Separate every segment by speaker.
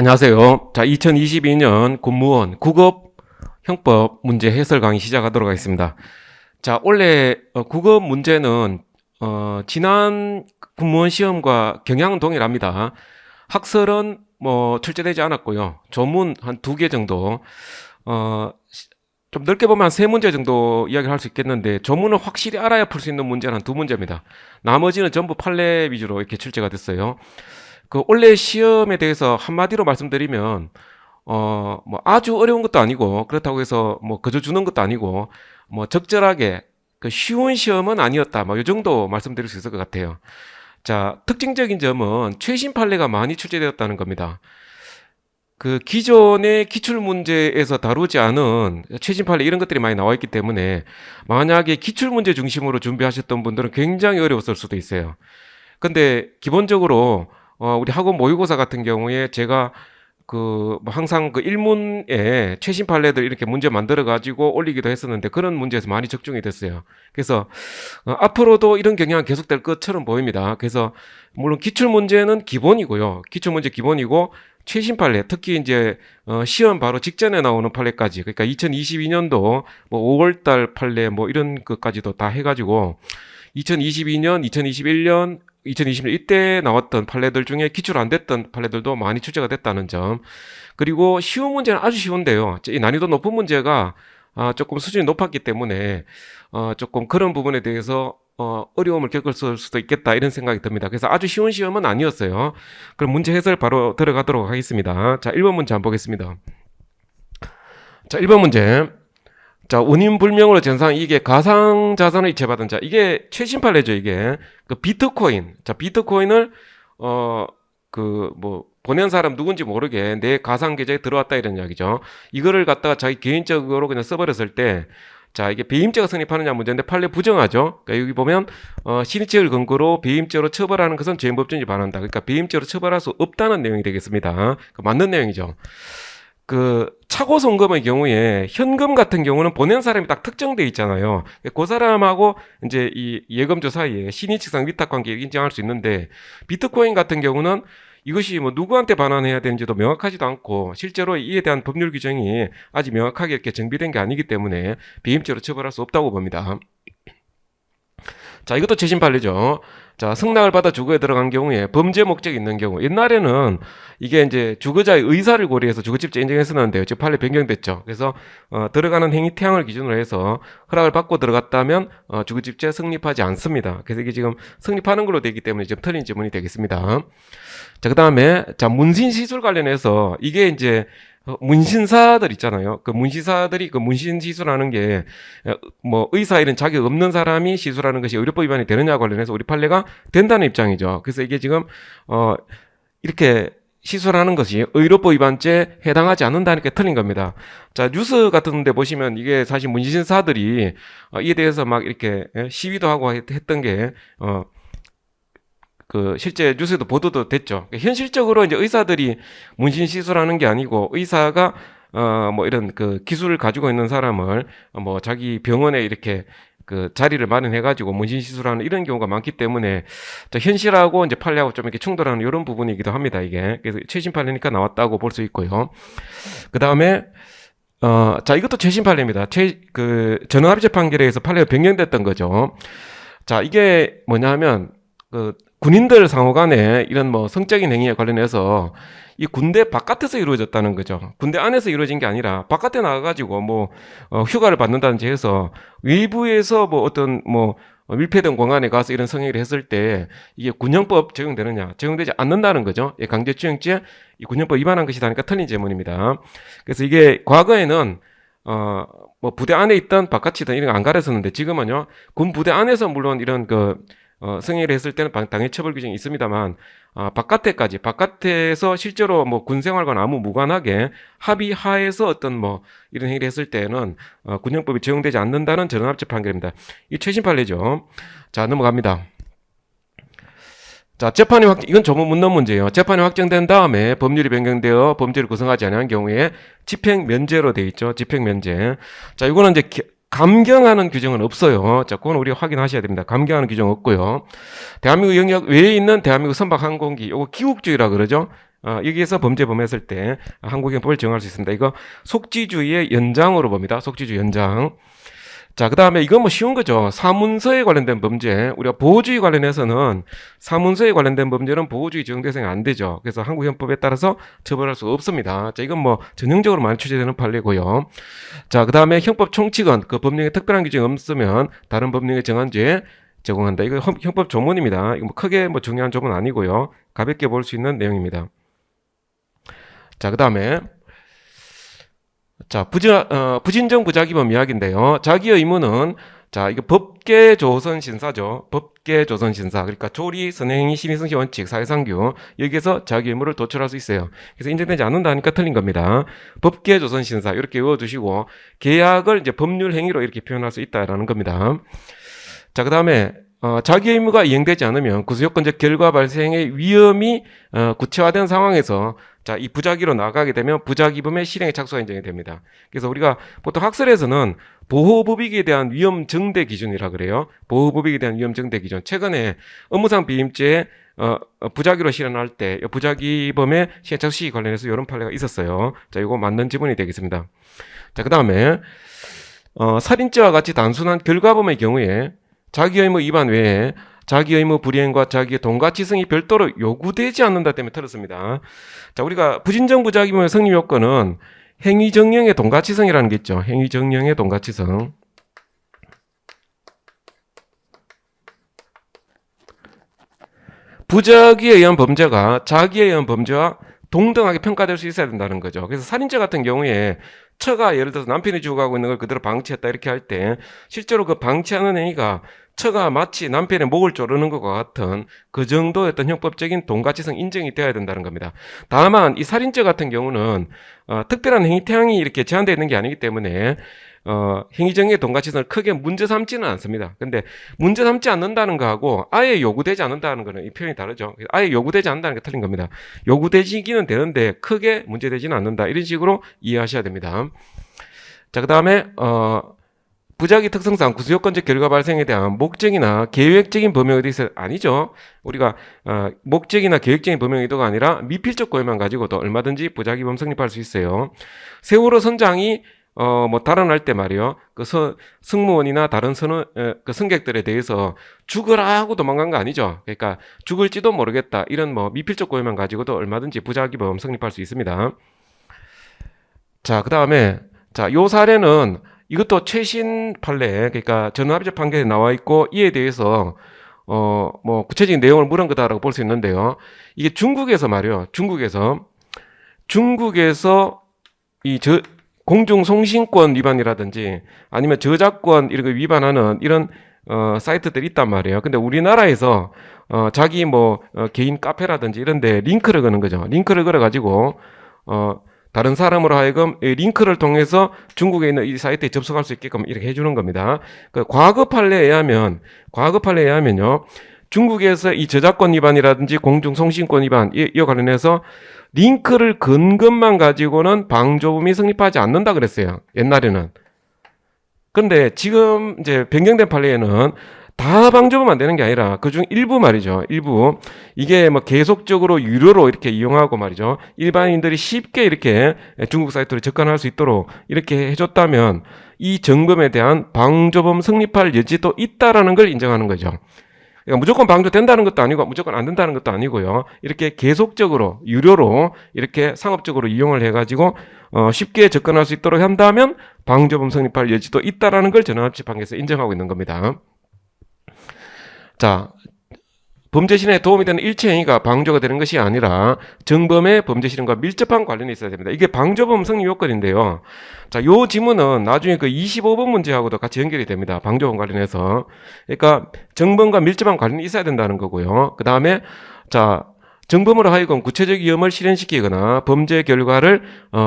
Speaker 1: 안녕하세요. 자, 2022년 공무원 국업 형법 문제 해설 강의 시작하도록 하겠습니다. 자, 원래 국업 문제는 지난 공무원 시험과 경향은 동일합니다. 학설은 출제되지 않았고요. 조문 한 2개 정도, 좀 넓게 보면 한 3문제 정도 이야기를 할 수 있겠는데, 조문을 확실히 알아야 풀 수 있는 문제는 한 2문제입니다. 나머지는 전부 판례 위주로 이렇게 출제가 됐어요. 그 원래 시험에 대해서 한마디로 말씀드리면 아주 어려운 것도 아니고, 그렇다고 해서 그저 주는 것도 아니고, 적절하게 그 쉬운 시험은 아니었다, 이 정도 말씀드릴 수 있을 것 같아요. 자, 특징적인 점은 최신 판례가 많이 출제되었다는 겁니다. 그 기존의 기출 문제에서 다루지 않은 최신 판례 이런 것들이 많이 나와 있기 때문에, 만약에 기출 문제 중심으로 준비하셨던 분들은 굉장히 어려웠을 수도 있어요. 근데 기본적으로 우리 학원 모의고사 같은 경우에 제가 항상 그 일문에 최신 판례들 이렇게 문제 만들어 가지고 올리기도 했었는데, 그런 문제에서 많이 적중이 됐어요. 그래서 앞으로도 이런 경향은 계속될 것처럼 보입니다. 그래서 물론 기출 문제는 기본이고요. 기출 문제 기본이고, 최신 판례, 특히 이제 시험 바로 직전에 나오는 판례까지, 그러니까 2022년도 5월달 판례 이런 것까지도 다 해가지고 2022년, 2021년, 2020년 이때 나왔던 판례들 중에 기출 안 됐던 판례들도 많이 출제가 됐다는 점. 그리고 쉬운 문제는 아주 쉬운데요. 이 난이도 높은 문제가 조금 수준이 높았기 때문에 조금 그런 부분에 대해서 어려움을 겪을 수도 있겠다, 이런 생각이 듭니다. 그래서 아주 쉬운 시험은 아니었어요. 그럼 문제 해설 바로 들어가도록 하겠습니다. 자, 1번 문제 한번 보겠습니다. 자, 1번 문제. 자, 원인 불명으로 전상 이게 가상 자산을 이체받은 자, 이게 최신 판례죠. 이게 그 비트코인. 자, 비트코인을 보낸 사람 누군지 모르게 내 가상 계좌에 들어왔다, 이런 이야기죠. 이거를 갖다가 자기 개인적으로 그냥 써버렸을 때, 자, 이게 배임죄가 성립하느냐 문제인데 판례 부정하죠. 그러니까 여기 보면 신의책을 근거로 배임죄로 처벌하는 것은 죄인법정지 반한다. 그러니까 배임죄로 처벌할 수 없다는 내용이 되겠습니다. 맞는 내용이죠. 그 차고 송금의 경우에 현금 같은 경우는 보낸 사람이 딱 특정돼 있잖아요. 그 사람하고 이제 이 예금조 사이에 신의칙상 위탁 관계를 인정할 수 있는데, 비트코인 같은 경우는 이것이 누구한테 반환해야 되는지도 명확하지도 않고, 실제로 이에 대한 법률 규정이 아직 명확하게 이렇게 정비된 게 아니기 때문에 배임죄로 처벌할 수 없다고 봅니다. 자, 이것도 최신 판례죠. 자, 승낙을 받아 주거에 들어간 경우에 범죄 목적이 있는 경우, 옛날에는 이게 이제 주거자의 의사를 고려해서 주거집재 인정했었는데요. 지금 판례 변경됐죠. 그래서 들어가는 행위 태양을 기준으로 해서 허락을 받고 들어갔다면 주거집재 성립하지 않습니다. 그래서 이게 지금 성립하는 걸로 되기 때문에 좀 틀린 지문이 되겠습니다. 자, 그 다음에 문신 시술 관련해서 이게 이제 문신사들 있잖아요. 그 문신사들이 그 문신 시술하는 게 의사 이런 자격 없는 사람이 시술하는 것이 의료법 위반이 되느냐 관련해서 우리 판례가 된다는 입장이죠. 그래서 이게 지금 이렇게 시술하는 것이 의료법 위반죄에 해당하지 않는다니까 틀린 겁니다. 자, 뉴스 같은 데 보시면 이게 사실 문신사들이 이에 대해서 막 이렇게 시위도 하고 했던 게 실제 뉴스에도 보도도 됐죠. 현실적으로 이제 의사들이 문신 시술하는 게 아니고, 의사가 이런 그 기술을 가지고 있는 사람을 자기 병원에 이렇게 그 자리를 마련해가지고 문신 시술하는 이런 경우가 많기 때문에, 현실하고 이제 판례하고 좀 이렇게 충돌하는 이런 부분이기도 합니다. 이게 그래서 최신 판례니까 나왔다고 볼 수 있고요. 그 다음에 자, 이것도 최신 판례입니다. 전원합의체 판결에 의해서 판례가 변경됐던 거죠. 자, 이게 뭐냐 하면 군인들 상호 간에 이런 성적인 행위에 관련해서 이 군대 바깥에서 이루어졌다는 거죠. 군대 안에서 이루어진 게 아니라 바깥에 나가가지고 휴가를 받는다든지 해서 외부에서 어떤 밀폐된 공간에 가서 이런 성행위를 했을 때 이게 군형법 적용되느냐, 적용되지 않는다는 거죠. 강제추행죄, 이 군형법 위반한 것이다니까 틀린 제문입니다. 그래서 이게 과거에는 부대 안에 있던 바깥이든 이런 거 안 가렸었는데, 지금은요, 군 부대 안에서 물론 이런 성행위를 했을 때는 당연히 처벌 규정이 있습니다만, 바깥에서 실제로 군 생활과는 아무 무관하게 합의하에서 어떤 이런 행위를 했을 때는 군형법이 적용되지 않는다는 전원합체 판결입니다. 이 최신 판례죠. 자, 넘어갑니다. 자, 이건 조문 문헌 문제예요. 재판이 확정된 다음에 법률이 변경되어 범죄를 구성하지 않은 경우에 집행 면제로 돼 있죠. 집행 면제. 자, 이거는 이제 감경하는 규정은 없어요. 자, 그건 우리가 확인하셔야 됩니다. 감경하는 규정 없고요. 대한민국 영역 외에 있는 대한민국 선박 항공기, 요거 기국주의라 그러죠. 여기에서 범죄 범했을 때 한국형법을 정할 수 있습니다. 이거 속지주의의 연장으로 봅니다. 속지주의 연장. 자, 그 다음에 이건 뭐 쉬운 거죠. 사문서에 관련된 범죄. 우리가 보호주의 관련해서는 사문서에 관련된 범죄는 보호주의 적용 대상이 안 되죠. 그래서 한국형법에 따라서 처벌할 수 없습니다. 자, 이건 뭐 전형적으로 많이 취재되는 판례고요. 자, 그 다음에 형법 총칙은 그 법령에 특별한 규정이 없으면 다른 법령에 정한 죄 적용한다. 이거 형법 조문입니다. 이거 뭐 크게 뭐 중요한 조문 아니고요. 가볍게 볼 수 있는 내용입니다. 자, 그 다음에 자, 부진정 부작위범 이야기인데요. 자기의 의무는 자, 이거 법계 조선 신사죠. 법계 조선 신사. 그러니까 조리, 선행위, 심의승시 원칙, 사회상규. 여기에서 자기 의무를 도출할 수 있어요. 그래서 인정되지 않는다 하니까 틀린 겁니다. 법계 조선 신사 이렇게 외워두시고 계약을 이제 법률 행위로 이렇게 표현할 수 있다라는 겁니다. 자, 그 다음에 자기 의무가 이행되지 않으면 구수요건적 결과 발생의 위험이 구체화된 상황에서 자, 이 부작위로 나가게 되면 부작위범의 실행에 착수가 인정이 됩니다. 그래서 우리가 보통 학설에서는 보호법익에 대한 위험 정대 기준이라 그래요. 보호법익에 대한 위험 정대 기준. 최근에 업무상 비임죄 부작위로 실현할 때 부작위범의 실행 착수 시기 관련해서 이런 판례가 있었어요. 자, 이거 맞는 지문이 되겠습니다. 자, 그 다음에 살인죄와 같이 단순한 결과범의 경우에 자기 의무 위반 외에 자기 의무 불이행과 자기의 동가치성이 별도로 요구되지 않는다 때문에 틀었습니다. 자, 우리가 부진정 부작위범의 성립 요건은 행위정령의 동가치성이라는 게 있죠. 행위정령의 동가치성. 부작위에 의한 범죄가 자기에 의한 범죄와 동등하게 평가될 수 있어야 된다는 거죠. 그래서 살인죄 같은 경우에 처가 예를 들어서 남편이 죽어가고 있는 걸 그대로 방치했다 이렇게 할 때 실제로 그 방치하는 행위가 처가 마치 남편의 목을 조르는 것과 같은 그 정도의 어떤 형법적인 동가치성 인정이 되어야 된다는 겁니다. 다만 이 살인죄 같은 경우는 특별한 행위 태양이 이렇게 제한되어 있는 게 아니기 때문에 행위정의 동가치성을 크게 문제 삼지는 않습니다. 근데 문제 삼지 않는다는 거하고 아예 요구되지 않는다는 거는 이 표현이 다르죠. 아예 요구되지 않는다는 게 틀린 겁니다. 요구되지기는 되는데 크게 문제되지는 않는다. 이런 식으로 이해하셔야 됩니다. 자, 그 다음에 부작위 특성상 구수요건적 결과 발생에 대한 목적이나 계획적인 범용 의도 아니죠. 우리가 목적이나 계획적인 범용 의도가 아니라 미필적 고의만 가지고도 얼마든지 부작위범 성립할 수 있어요. 세월호 선장이 뭐 달아날 때 말이요. 그 승무원이나 다른 그 승객들에 대해서 죽으라 하고 도망간 거 아니죠. 그러니까 죽을지도 모르겠다. 이런 뭐 미필적 고의만 가지고도 얼마든지 부작위범 성립할 수 있습니다. 자, 그 다음에 자, 요 사례는 이것도 최신 판례, 그러니까 전원합의적 판결에 나와 있고 이에 대해서 뭐 구체적인 내용을 물은 거다라고 볼 수 있는데요. 이게 중국에서 말이요. 중국에서 이 공중송신권 위반이라든지 아니면 저작권 이런 거 위반하는 이런 사이트들이 있단 말이에요. 근데 우리나라에서 자기 뭐 개인 카페라든지 이런 데 링크를 거는 거죠. 링크를 걸어 가지고 다른 사람으로 하여금 이 링크를 통해서 중국에 있는 이 사이트에 접속할 수 있게끔 이렇게 해주는 겁니다. 그 과거 판례에 의하면요. 중국에서 이 저작권 위반이라든지 공중송신권 위반 이와 관련해서 링크를 건 것만 가지고는 방조범이 성립하지 않는다 그랬어요. 옛날에는. 근데 지금 이제 변경된 판례에는 다 방조범 안 되는 게 아니라 그중 일부 말이죠. 일부 이게 뭐 계속적으로 유료로 이렇게 이용하고 말이죠. 일반인들이 쉽게 이렇게 중국 사이트로 접근할 수 있도록 이렇게 해줬다면 이 정범에 대한 방조범 성립할 여지도 있다라는 걸 인정하는 거죠. 그러니까 무조건 방조된다는 것도 아니고 무조건 안 된다는 것도 아니고요. 이렇게 계속적으로 유료로 이렇게 상업적으로 이용을 해가지고 쉽게 접근할 수 있도록 한다면 방조범 성립할 여지도 있다라는 걸 전원합의적 판결에서 인정하고 있는 겁니다. 자, 범죄 실현에 도움이 되는 일체 행위가 방조가 되는 것이 아니라 정범의 범죄 실현과 밀접한 관련이 있어야 됩니다. 이게 방조범 성립 요건인데요. 자, 요 지문은 나중에 그 25번 문제하고도 같이 연결이 됩니다. 방조범 관련해서. 그러니까 정범과 밀접한 관련이 있어야 된다는 거고요. 그 다음에 자, 정범으로 하여금 구체적 위험을 실현시키거나 범죄 결과를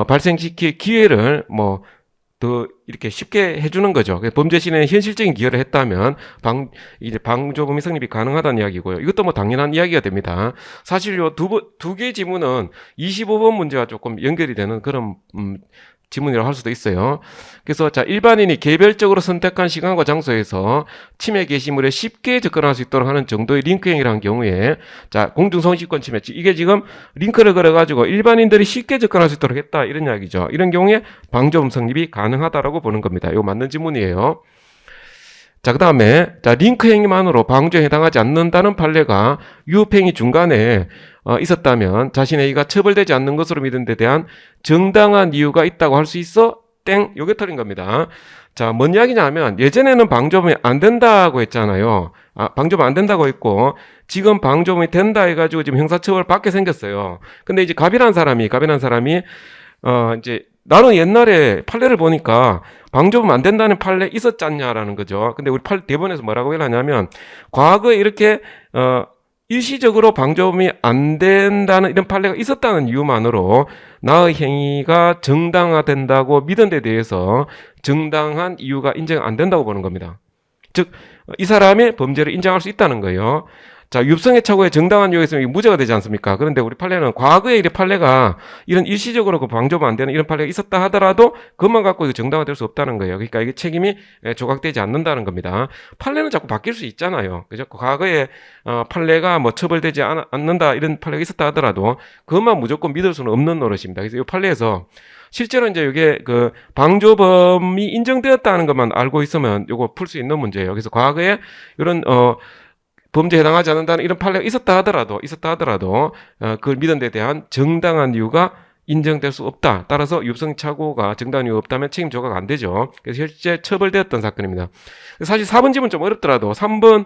Speaker 1: 발생시킬 기회를 뭐 더 이렇게 쉽게 해주는 거죠. 범죄 실현에 현실적인 기여를 했다면 이제 방조범의 성립이 가능하다는 이야기고요. 이것도 뭐 당연한 이야기가 됩니다. 사실 요 두 개 지문은 25번 문제와 조금 연결이 되는 그런 지문이라고 할 수도 있어요. 그래서 자, 일반인이 개별적으로 선택한 시간과 장소에서 침해 게시물에 쉽게 접근할 수 있도록 하는 정도의 링크 행위라는 경우에 자, 공중성시권 침해. 이게 지금 링크를 걸어가지고 일반인들이 쉽게 접근할 수 있도록 했다. 이런 이야기죠. 이런 경우에 방조범 성립이 가능하다라고 보는 겁니다. 이거 맞는 지문이에요. 자, 그 다음에, 자, 링크 행위만으로 방조에 해당하지 않는다는 판례가 유업행위 중간에 있었다면 자신의 이가 처벌되지 않는 것으로 믿은 데 대한 정당한 이유가 있다고 할 수 있어? 땡! 요게 틀린 겁니다. 자, 뭔 이야기냐 하면 예전에는 방조범이 안 된다고 했잖아요. 방조범 안 된다고 했고 지금 방조범이 된다 해가지고 지금 형사처벌 받게 생겼어요. 근데 이제 갑이란 사람이, 이제 나는 옛날에 판례를 보니까 방조범 안 된다는 판례 있었잖냐라는 거죠. 근데 우리 대본에서 뭐라고 해놨냐면 과거에 이렇게 일시적으로 방조범이 안 된다는 이런 판례가 있었다는 이유만으로 나의 행위가 정당화된다고 믿은 데 대해서 정당한 이유가 인정 안 된다고 보는 겁니다. 즉, 이 사람의 범죄를 인정할 수 있다는 거예요. 자, 율성의 착오에 정당한 이유가 있으면 무죄가 되지 않습니까? 그런데 우리 판례는 과거에 이런 판례가 이런 일시적으로 그 방조범 안 되는 이런 판례가 있었다 하더라도 그것만 갖고 이거 정당화될 수 없다는 거예요. 그러니까 이게 책임이 조각되지 않는다는 겁니다. 판례는 자꾸 바뀔 수 있잖아요. 그죠? 과거에 판례가 뭐 처벌되지 않는다 이런 판례가 있었다 하더라도 그것만 무조건 믿을 수는 없는 노릇입니다. 그래서 이 판례에서 실제로 이제 이게 그 방조범이 인정되었다는 것만 알고 있으면 이거 풀 수 있는 문제예요. 그래서 과거에 이런 범죄에 해당하지 않는다는 이런 판례가 있었다 하더라도 그걸 믿은 데 대한 정당한 이유가 인정될 수 없다. 따라서 유법성 착오가 정당한 이유가 없다면 책임 조각 안 되죠. 그래서 실제 처벌되었던 사건입니다. 사실 4번 지문 좀 어렵더라도 3번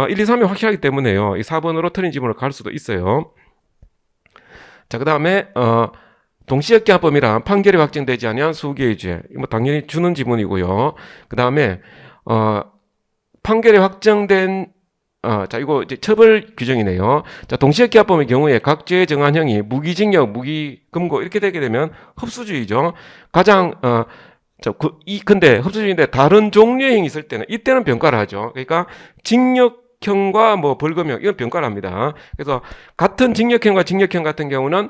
Speaker 1: 1, 2, 3이 확실하기 때문에요. 이 4번으로 틀린 지문을 갈 수도 있어요. 자, 그 다음에 동시역기합범이란 판결이 확정되지 아니한 수기의 죄. 뭐 당연히 주는 지문이고요. 그 다음에 판결이 확정된 자, 이거 이제 처벌 규정이네요. 자, 동시역기합범의 경우에 각 죄의 정한형이 무기징역, 무기금고 이렇게 되게 되면 흡수주의죠. 가장 근데 흡수주의인데 다른 종류의 행위 있을 때는 이때는 병가를 하죠. 그러니까 징역형과 뭐 벌금형 이건 병가를 합니다. 그래서 같은 징역형과 징역형 같은 경우는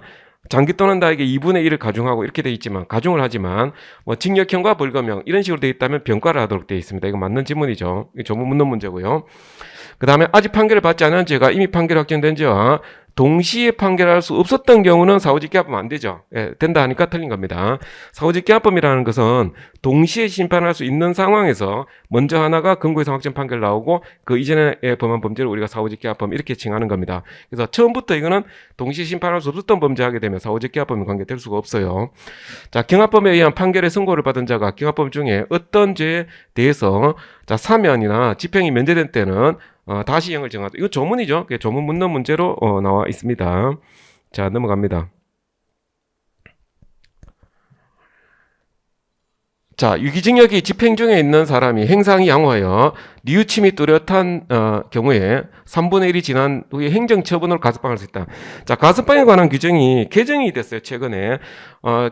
Speaker 1: 장기 또는 다에게 2분의 1을 가중하고 이렇게 돼 있지만 가중을 하지만 뭐 징역형과 벌금형 이런 식으로 돼 있다면 병가를 하도록 돼 있습니다. 이거 맞는 지문이죠. 이거 조문 묻는 문제고요. 그 다음에 아직 판결을 받지 않은 죄가 이미 판결이 확정된 죄와 동시에 판결할 수 없었던 경우는 사후직계합범 안 되죠. 예, 된다 하니까 틀린 겁니다. 사후직계합범이라는 것은 동시에 심판할 수 있는 상황에서 먼저 하나가 금고에서 확정 판결 나오고 그 이전에 범한 범죄를 우리가 사후직계합범 이렇게 칭하는 겁니다. 그래서 처음부터 이거는 동시에 심판할 수 없었던 범죄하게 되면 사후직계합범이 관계될 수가 없어요. 자, 경합범에 의한 판결의 선고를 받은 자가 경합범 중에 어떤 죄에 대해서 자, 사면이나 집행이 면제된 때는 다시 형을 정하다. 이거 조문이죠. 조문 묻는 문제로 나와 있습니다. 자, 넘어갑니다. 자, 유기징역이 집행 중에 있는 사람이 행상이 양호하여 뉘우침이 뚜렷한 경우에 3분의 1이 지난 후에 행정처분으로 가석방할 수 있다. 자, 가석방에 관한 규정이 개정이 됐어요. 최근에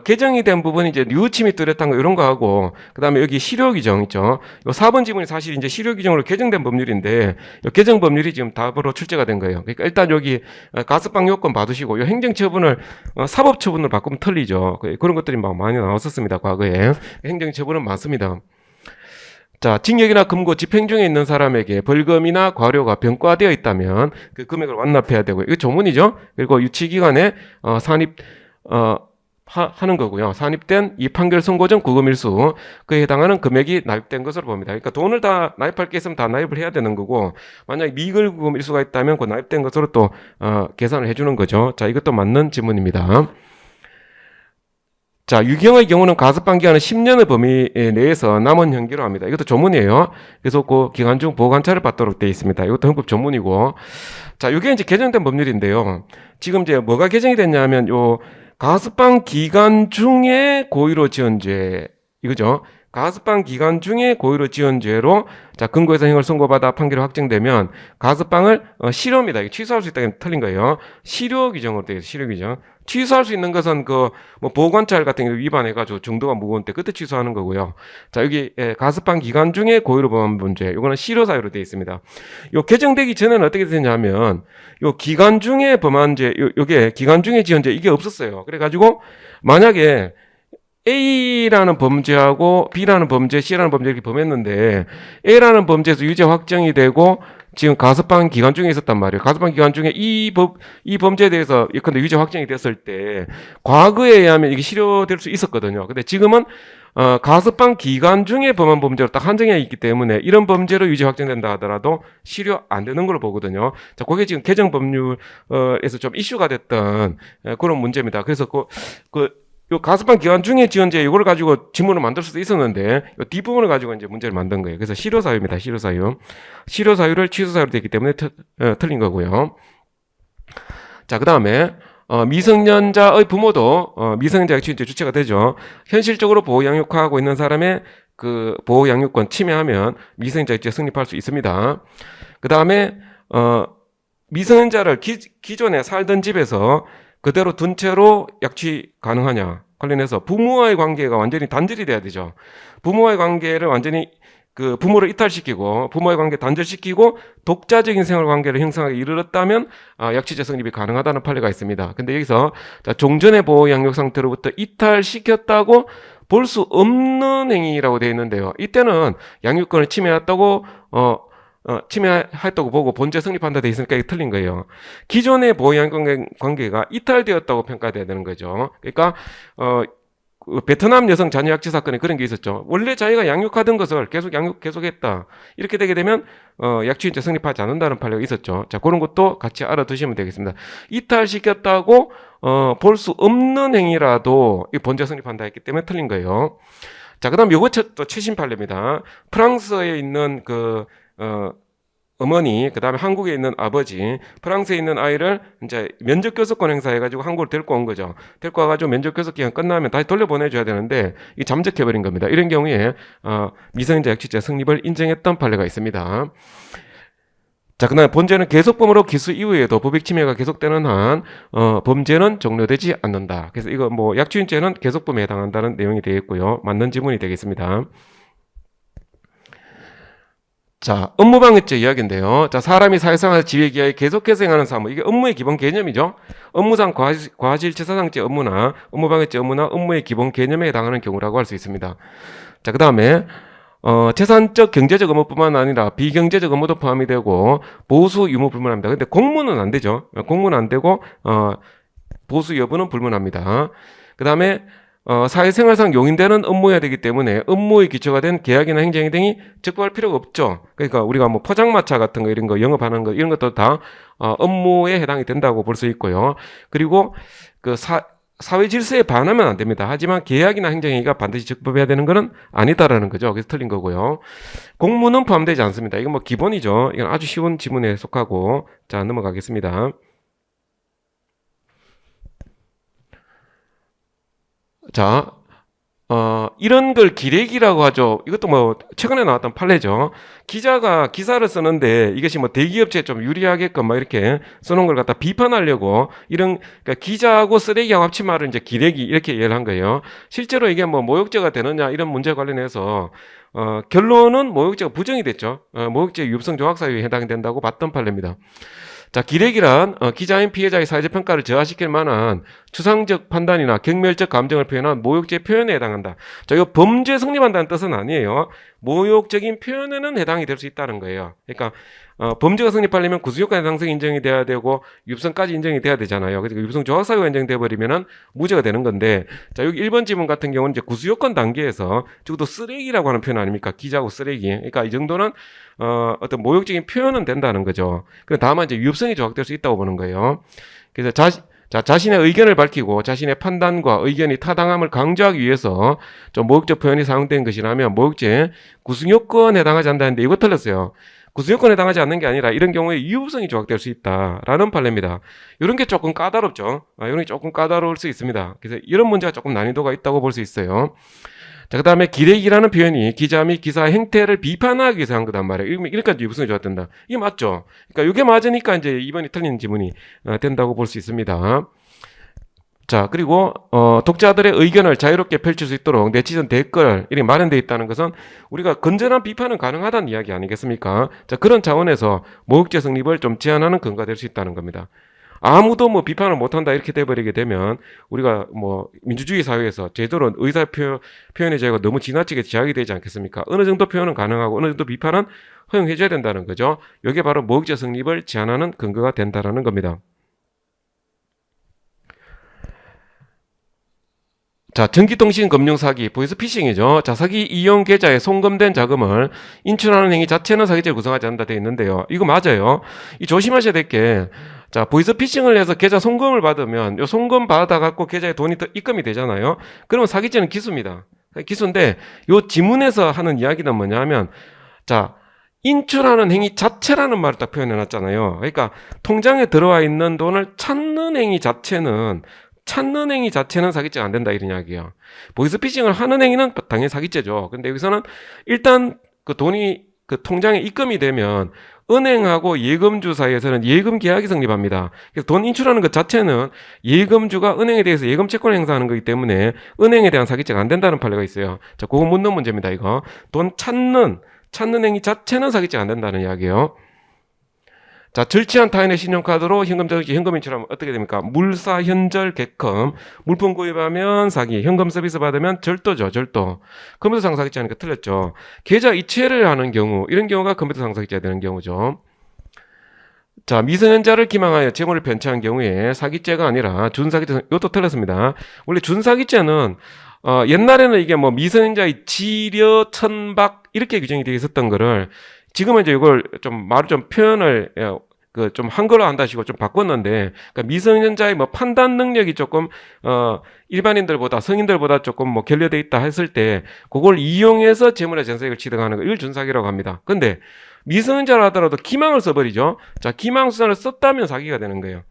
Speaker 1: 개정이 된 부분이 이제 뉘우침이 뚜렷한 거 이런 거 하고 그 다음에 여기 실효 규정 있죠. 요 4번 지문이 사실 이제 실효 규정으로 개정된 법률인데 요 개정 법률이 지금 답으로 출제가 된 거예요. 그러니까 일단 여기 가석방 요건 받으시고 요 행정처분을 사법처분으로 바꾸면 틀리죠. 그런 것들이 막 많이 나왔었습니다. 과거에 행정처분은 많습니다. 자, 징역이나 금고 집행 중에 있는 사람에게 벌금이나 과료가 병과되어 있다면 그 금액을 완납해야 되고요. 이거 조문이죠. 그리고 유치기간에 하는 거고요. 산입된 이 판결 선고 전 구금일수 그에 해당하는 금액이 납입된 것으로 봅니다. 그러니까 돈을 다 납입할 게 있으면 다 납입을 해야 되는 거고 만약에 미글 구금일수가 있다면 그 납입된 것으로 또 계산을 해주는 거죠. 자, 이것도 맞는 지문입니다. 자, 유기형의 경우는 가석방 기간은 10년의 범위 내에서 남은 형기로 합니다. 이것도 조문이에요. 그래서 그 기간 중 보관차를 받도록 되어 있습니다. 이것도 헌법 조문이고. 자, 이게 이제 개정된 법률인데요. 지금 이제 뭐가 개정이 됐냐면 요 가석방 기간 중에 고의로 지은 죄 이거죠. 가석방 기간 중에 고의로 지은 죄로 자, 금고에서 형을 선고받아 판결이 확정되면 가석방을 실효입니다. 취소할 수 있다는 게 틀린 거예요. 실효 규정으로 되어 있어요. 실효 규정. 취소할 수 있는 것은 그 뭐 보호관찰 같은 게 위반해가지고 정도가 무거운 때 그때 취소하는 거고요. 자, 여기 가석방 기간 중에 고의로 범한 문제, 이거는 실효 사유로 되어 있습니다. 요 개정되기 전에는 어떻게 되냐면 요 기간 중에 범한 죄, 요게 기간 중에 지은 죄 이게 없었어요. 그래가지고 만약에 A라는 범죄하고 B라는 범죄, C라는 범죄 이렇게 범했는데 A라는 범죄에서 유죄 확정이 되고 지금 가석방 기간 중에 있었단 말이에요. 가석방 기간 중에 이 범죄에 대해서 예컨대 유죄 확정이 됐을 때 과거에 의하면 이게 실효될 수 있었거든요. 근데 지금은 가석방 기간 중에 범한 범죄로 딱 한정해 있기 때문에 이런 범죄로 유죄 확정된다 하더라도 실효 안 되는 걸로 보거든요. 자, 그게 지금 개정 법률에서 좀 이슈가 됐던 그런 문제입니다. 그래서 요 가석방 기간 중에 지원제 이걸 가지고 지문을 만들 수도 있었는데 이 뒷부분을 가지고 이제 문제를 만든 거예요. 그래서 실효 사유입니다. 실효 사유. 실효 사유를 취소 사유로 되기 때문에 틀린 거고요. 자, 그다음에 미성년자의 부모도 미성년자가 주체가 되죠. 현실적으로 보호 양육하고 있는 사람의 그 보호 양육권 침해하면 미성년자 유죄 성립할 수 있습니다. 그다음에 미성년자를 기존에 살던 집에서 그대로 둔 채로 약취 가능하냐 관련해서 부모와의 관계가 완전히 단절이 돼야 되죠. 부모와의 관계를 완전히 그 부모를 이탈시키고 부모의 관계 단절시키고 독자적인 생활 관계를 형성하기 이르렀다면 약취죄 성립이 가능하다는 판례가 있습니다. 근데 여기서 종전의 보호 양육 상태로부터 이탈시켰다고 볼 수 없는 행위라고 되어 있는데요. 이때는 양육권을 침해했다고 침해했다고 보고 본죄 성립한다 돼 있으니까 이게 틀린 거예요. 기존의 보호 양육 관계가 이탈되었다고 평가돼야 되는 거죠. 그러니까 베트남 여성 자녀 약취 사건에 그런 게 있었죠. 원래 자기가 양육하던 것을 계속했다. 이렇게 되게 되면 약취죄 성립하지 않는다는 판례가 있었죠. 자, 그런 것도 같이 알아두시면 되겠습니다. 이탈시켰다고 볼 수 없는 행위라도 이 본죄 성립한다 했기 때문에 틀린 거예요. 자, 그다음 요거 또 최신 판례입니다. 프랑스에 있는 어머니, 그 다음에 한국에 있는 아버지, 프랑스에 있는 아이를 이제 면접 교섭권 행사해가지고 한국을 데리고 온 거죠. 데리고 와가지고 면접 교섭 기간 끝나면 다시 돌려보내줘야 되는데, 이게 잠적해버린 겁니다. 이런 경우에, 미성년자 약취죄 성립을 인정했던 판례가 있습니다. 자, 그다음에 본죄는 계속범으로 기수 이후에도 법익 침해가 계속되는 한, 범죄는 종료되지 않는다. 그래서 이거 약취죄는 계속범에 해당한다는 내용이 되어 있고요. 맞는 지문이 되겠습니다. 자, 업무방해죄 이야기인데요. 자, 사람이 사회생활 지휘기하에 계속해서 행하는 사무, 이게 업무의 기본 개념이죠. 업무상 과실치사상죄 업무나 업무방해죄 업무나 업무의 기본 개념에 해당하는 경우라고 할 수 있습니다. 자, 그 다음에 재산적 경제적 업무뿐만 아니라 비경제적 업무도 포함이 되고 보수 유무 불문합니다. 근데 공무는 안 되죠. 공무는 안 되고 보수 여부는 불문합니다. 그 다음에 사회생활상 용인되는 업무여야 되기 때문에 업무의 기초가 된 계약이나 행정 등이 적법할 필요가 없죠. 그러니까 우리가 포장마차 같은 거 이런 거 영업하는 거 이런 것도 다 업무에 해당이 된다고 볼 수 있고요. 그리고 사회 질서에 반하면 안 됩니다. 하지만 계약이나 행정행위가 반드시 적법해야 되는 것은 아니다라는 거죠. 그래서 틀린 거고요. 공무는 포함되지 않습니다. 이건 기본이죠. 이건 아주 쉬운 지문에 속하고. 자, 넘어가겠습니다. 자, 이런 걸 기레기라고 하죠. 이것도 최근에 나왔던 판례죠. 기자가 기사를 쓰는데 이것이 대기업체에 좀 유리하게끔 이렇게 써놓은 걸 갖다 비판하려고 그러니까 기자하고 쓰레기하고 합친 말을 이제 기레기 이렇게 이해를 한 거예요. 실제로 이게 모욕죄가 되느냐 이런 문제 관련해서 결론은 모욕죄가 부정이 됐죠. 모욕죄 유법성 조각 사유에 해당이 된다고 봤던 판례입니다. 자, 기레기란 기자인 피해자의 사회적 평가를 저하시킬 만한 추상적 판단이나 경멸적 감정을 표현한 모욕죄 표현에 해당한다. 자, 이거 범죄 성립한다는 뜻은 아니에요. 모욕적인 표현에는 해당이 될 수 있다는 거예요. 그러니까 범죄가 성립하려면 구수효과 해당성이 인정이 돼야 되고 유법성까지 인정이 돼야 되잖아요. 그러니까 유법성 조각사유가 인정돼 버리면은 무죄가 되는 건데, 자, 여기 1번 지문 같은 경우는 이제 구수요건 단계에서 적어도 쓰레기라고 하는 표현 아닙니까? 기자하고 쓰레기. 그러니까 이 정도는 어떤 모욕적인 표현은 된다는 거죠. 그럼 다만 이제 유법성이 조각될 수 있다고 보는 거예요. 그래서 자신의 의견을 밝히고 자신의 판단과 의견이 타당함을 강조하기 위해서 좀 모욕적 표현이 사용된 것이라면 모욕죄 구승요건에 해당하지 않는다는데 이거 틀렸어요. 구승요건에 해당하지 않는 게 아니라 이런 경우에 유법성이 조각될 수 있다라는 판례입니다. 이런 게 조금 까다롭죠. 이런 게 조금 까다로울 수 있습니다. 그래서 이런 문제가 조금 난이도가 있다고 볼 수 있어요. 자, 그 다음에 기레기라는 표현이 기자 및 기사 행태를 비판하기 위해서 한 거단 말이에요. 이러니까 유법성이 조각된다. 이게 맞죠? 그러니까 이게 맞으니까 이제 2번이 틀린 지문이 된다고 볼 수 있습니다. 자, 그리고 독자들의 의견을 자유롭게 펼칠 수 있도록 네티즌 댓글 이렇게 마련되어 있다는 것은 우리가 건전한 비판은 가능하다는 이야기 아니겠습니까? 자, 그런 차원에서 모욕죄 성립을 좀 제한하는 근거가 될 수 있다는 겁니다. 아무도 뭐 비판을 못한다 이렇게 돼버리게 되면 우리가 뭐 민주주의 사회에서 제대로 의사 표현의 자유가 너무 지나치게 제약이 되지 않겠습니까? 어느 정도 표현은 가능하고 어느 정도 비판은 허용해줘야 된다는 거죠. 이게 바로 모욕죄 성립을 제한하는 근거가 된다라는 겁니다. 자, 전기통신금융 사기, 보이스피싱이죠. 자, 사기 이용 계좌에 송금된 자금을 인출하는 행위 자체는 사기죄를 구성하지 않는다 되어 있는데요. 이거 맞아요. 이 조심하셔야 될 게, 자, 보이스피싱을 해서 계좌 송금을 받으면 요 송금 받아갖고 계좌에 돈이 더 입금이 되잖아요. 그러면 사기죄는 기수입니다. 기수인데 요 지문에서 하는 이야기는 뭐냐면, 자, 인출하는 행위 자체라는 말을 딱 표현해 놨잖아요. 그러니까 통장에 들어와 있는 돈을 찾는 행위 자체는 사기죄가 안 된다 이런 이야기예요. 보이스피싱을 하는 행위는 당연히 사기죄죠. 근데 여기서는 일단 그 돈이 그 통장에 입금이 되면 은행하고 예금주 사이에서는 예금 계약이 성립합니다. 그래서 돈 인출하는 것 자체는 예금주가 은행에 대해서 예금 채권을 행사하는 거기 때문에 은행에 대한 사기죄가 안 된다는 판례가 있어요. 자, 그거 묻는 문제입니다. 이거 돈 찾는 행위 자체는 사기죄가 안 된다는 이야기예요. 자, 절취한 타인의 신용카드로 현금 인출하면 어떻게 됩니까? 물사, 현절, 객금. 물품 구입하면 사기, 현금 서비스 받으면 절도죠, 절도. 컴퓨터 상사기죄 하니까 틀렸죠. 계좌 이체를 하는 경우, 이런 경우가 컴퓨터 상사기죄가 되는 경우죠. 자, 미성년자를 기망하여 재물을 편취한 경우에 사기죄가 아니라 준사기죄, 이것도 틀렸습니다. 원래 준사기죄는 옛날에는 이게 뭐 미성년자의 지려, 천박 이렇게 규정이 되어 있었던 거를 지금은 이제 이걸 좀 말을 좀 표현을 그 좀 한글로 한다시고 좀 바꿨는데, 그러니까 미성년자의 뭐 판단 능력이 조금 일반인들보다 성인들보다 조금 뭐 결여돼 있다 했을 때 그걸 이용해서 재물의 전세액을 취득하는 거 이걸 준사기라고 합니다. 근데 미성년자라 하더라도 기망을 써버리죠. 자, 기망 수단을 썼다면 사기가 되는 거예요.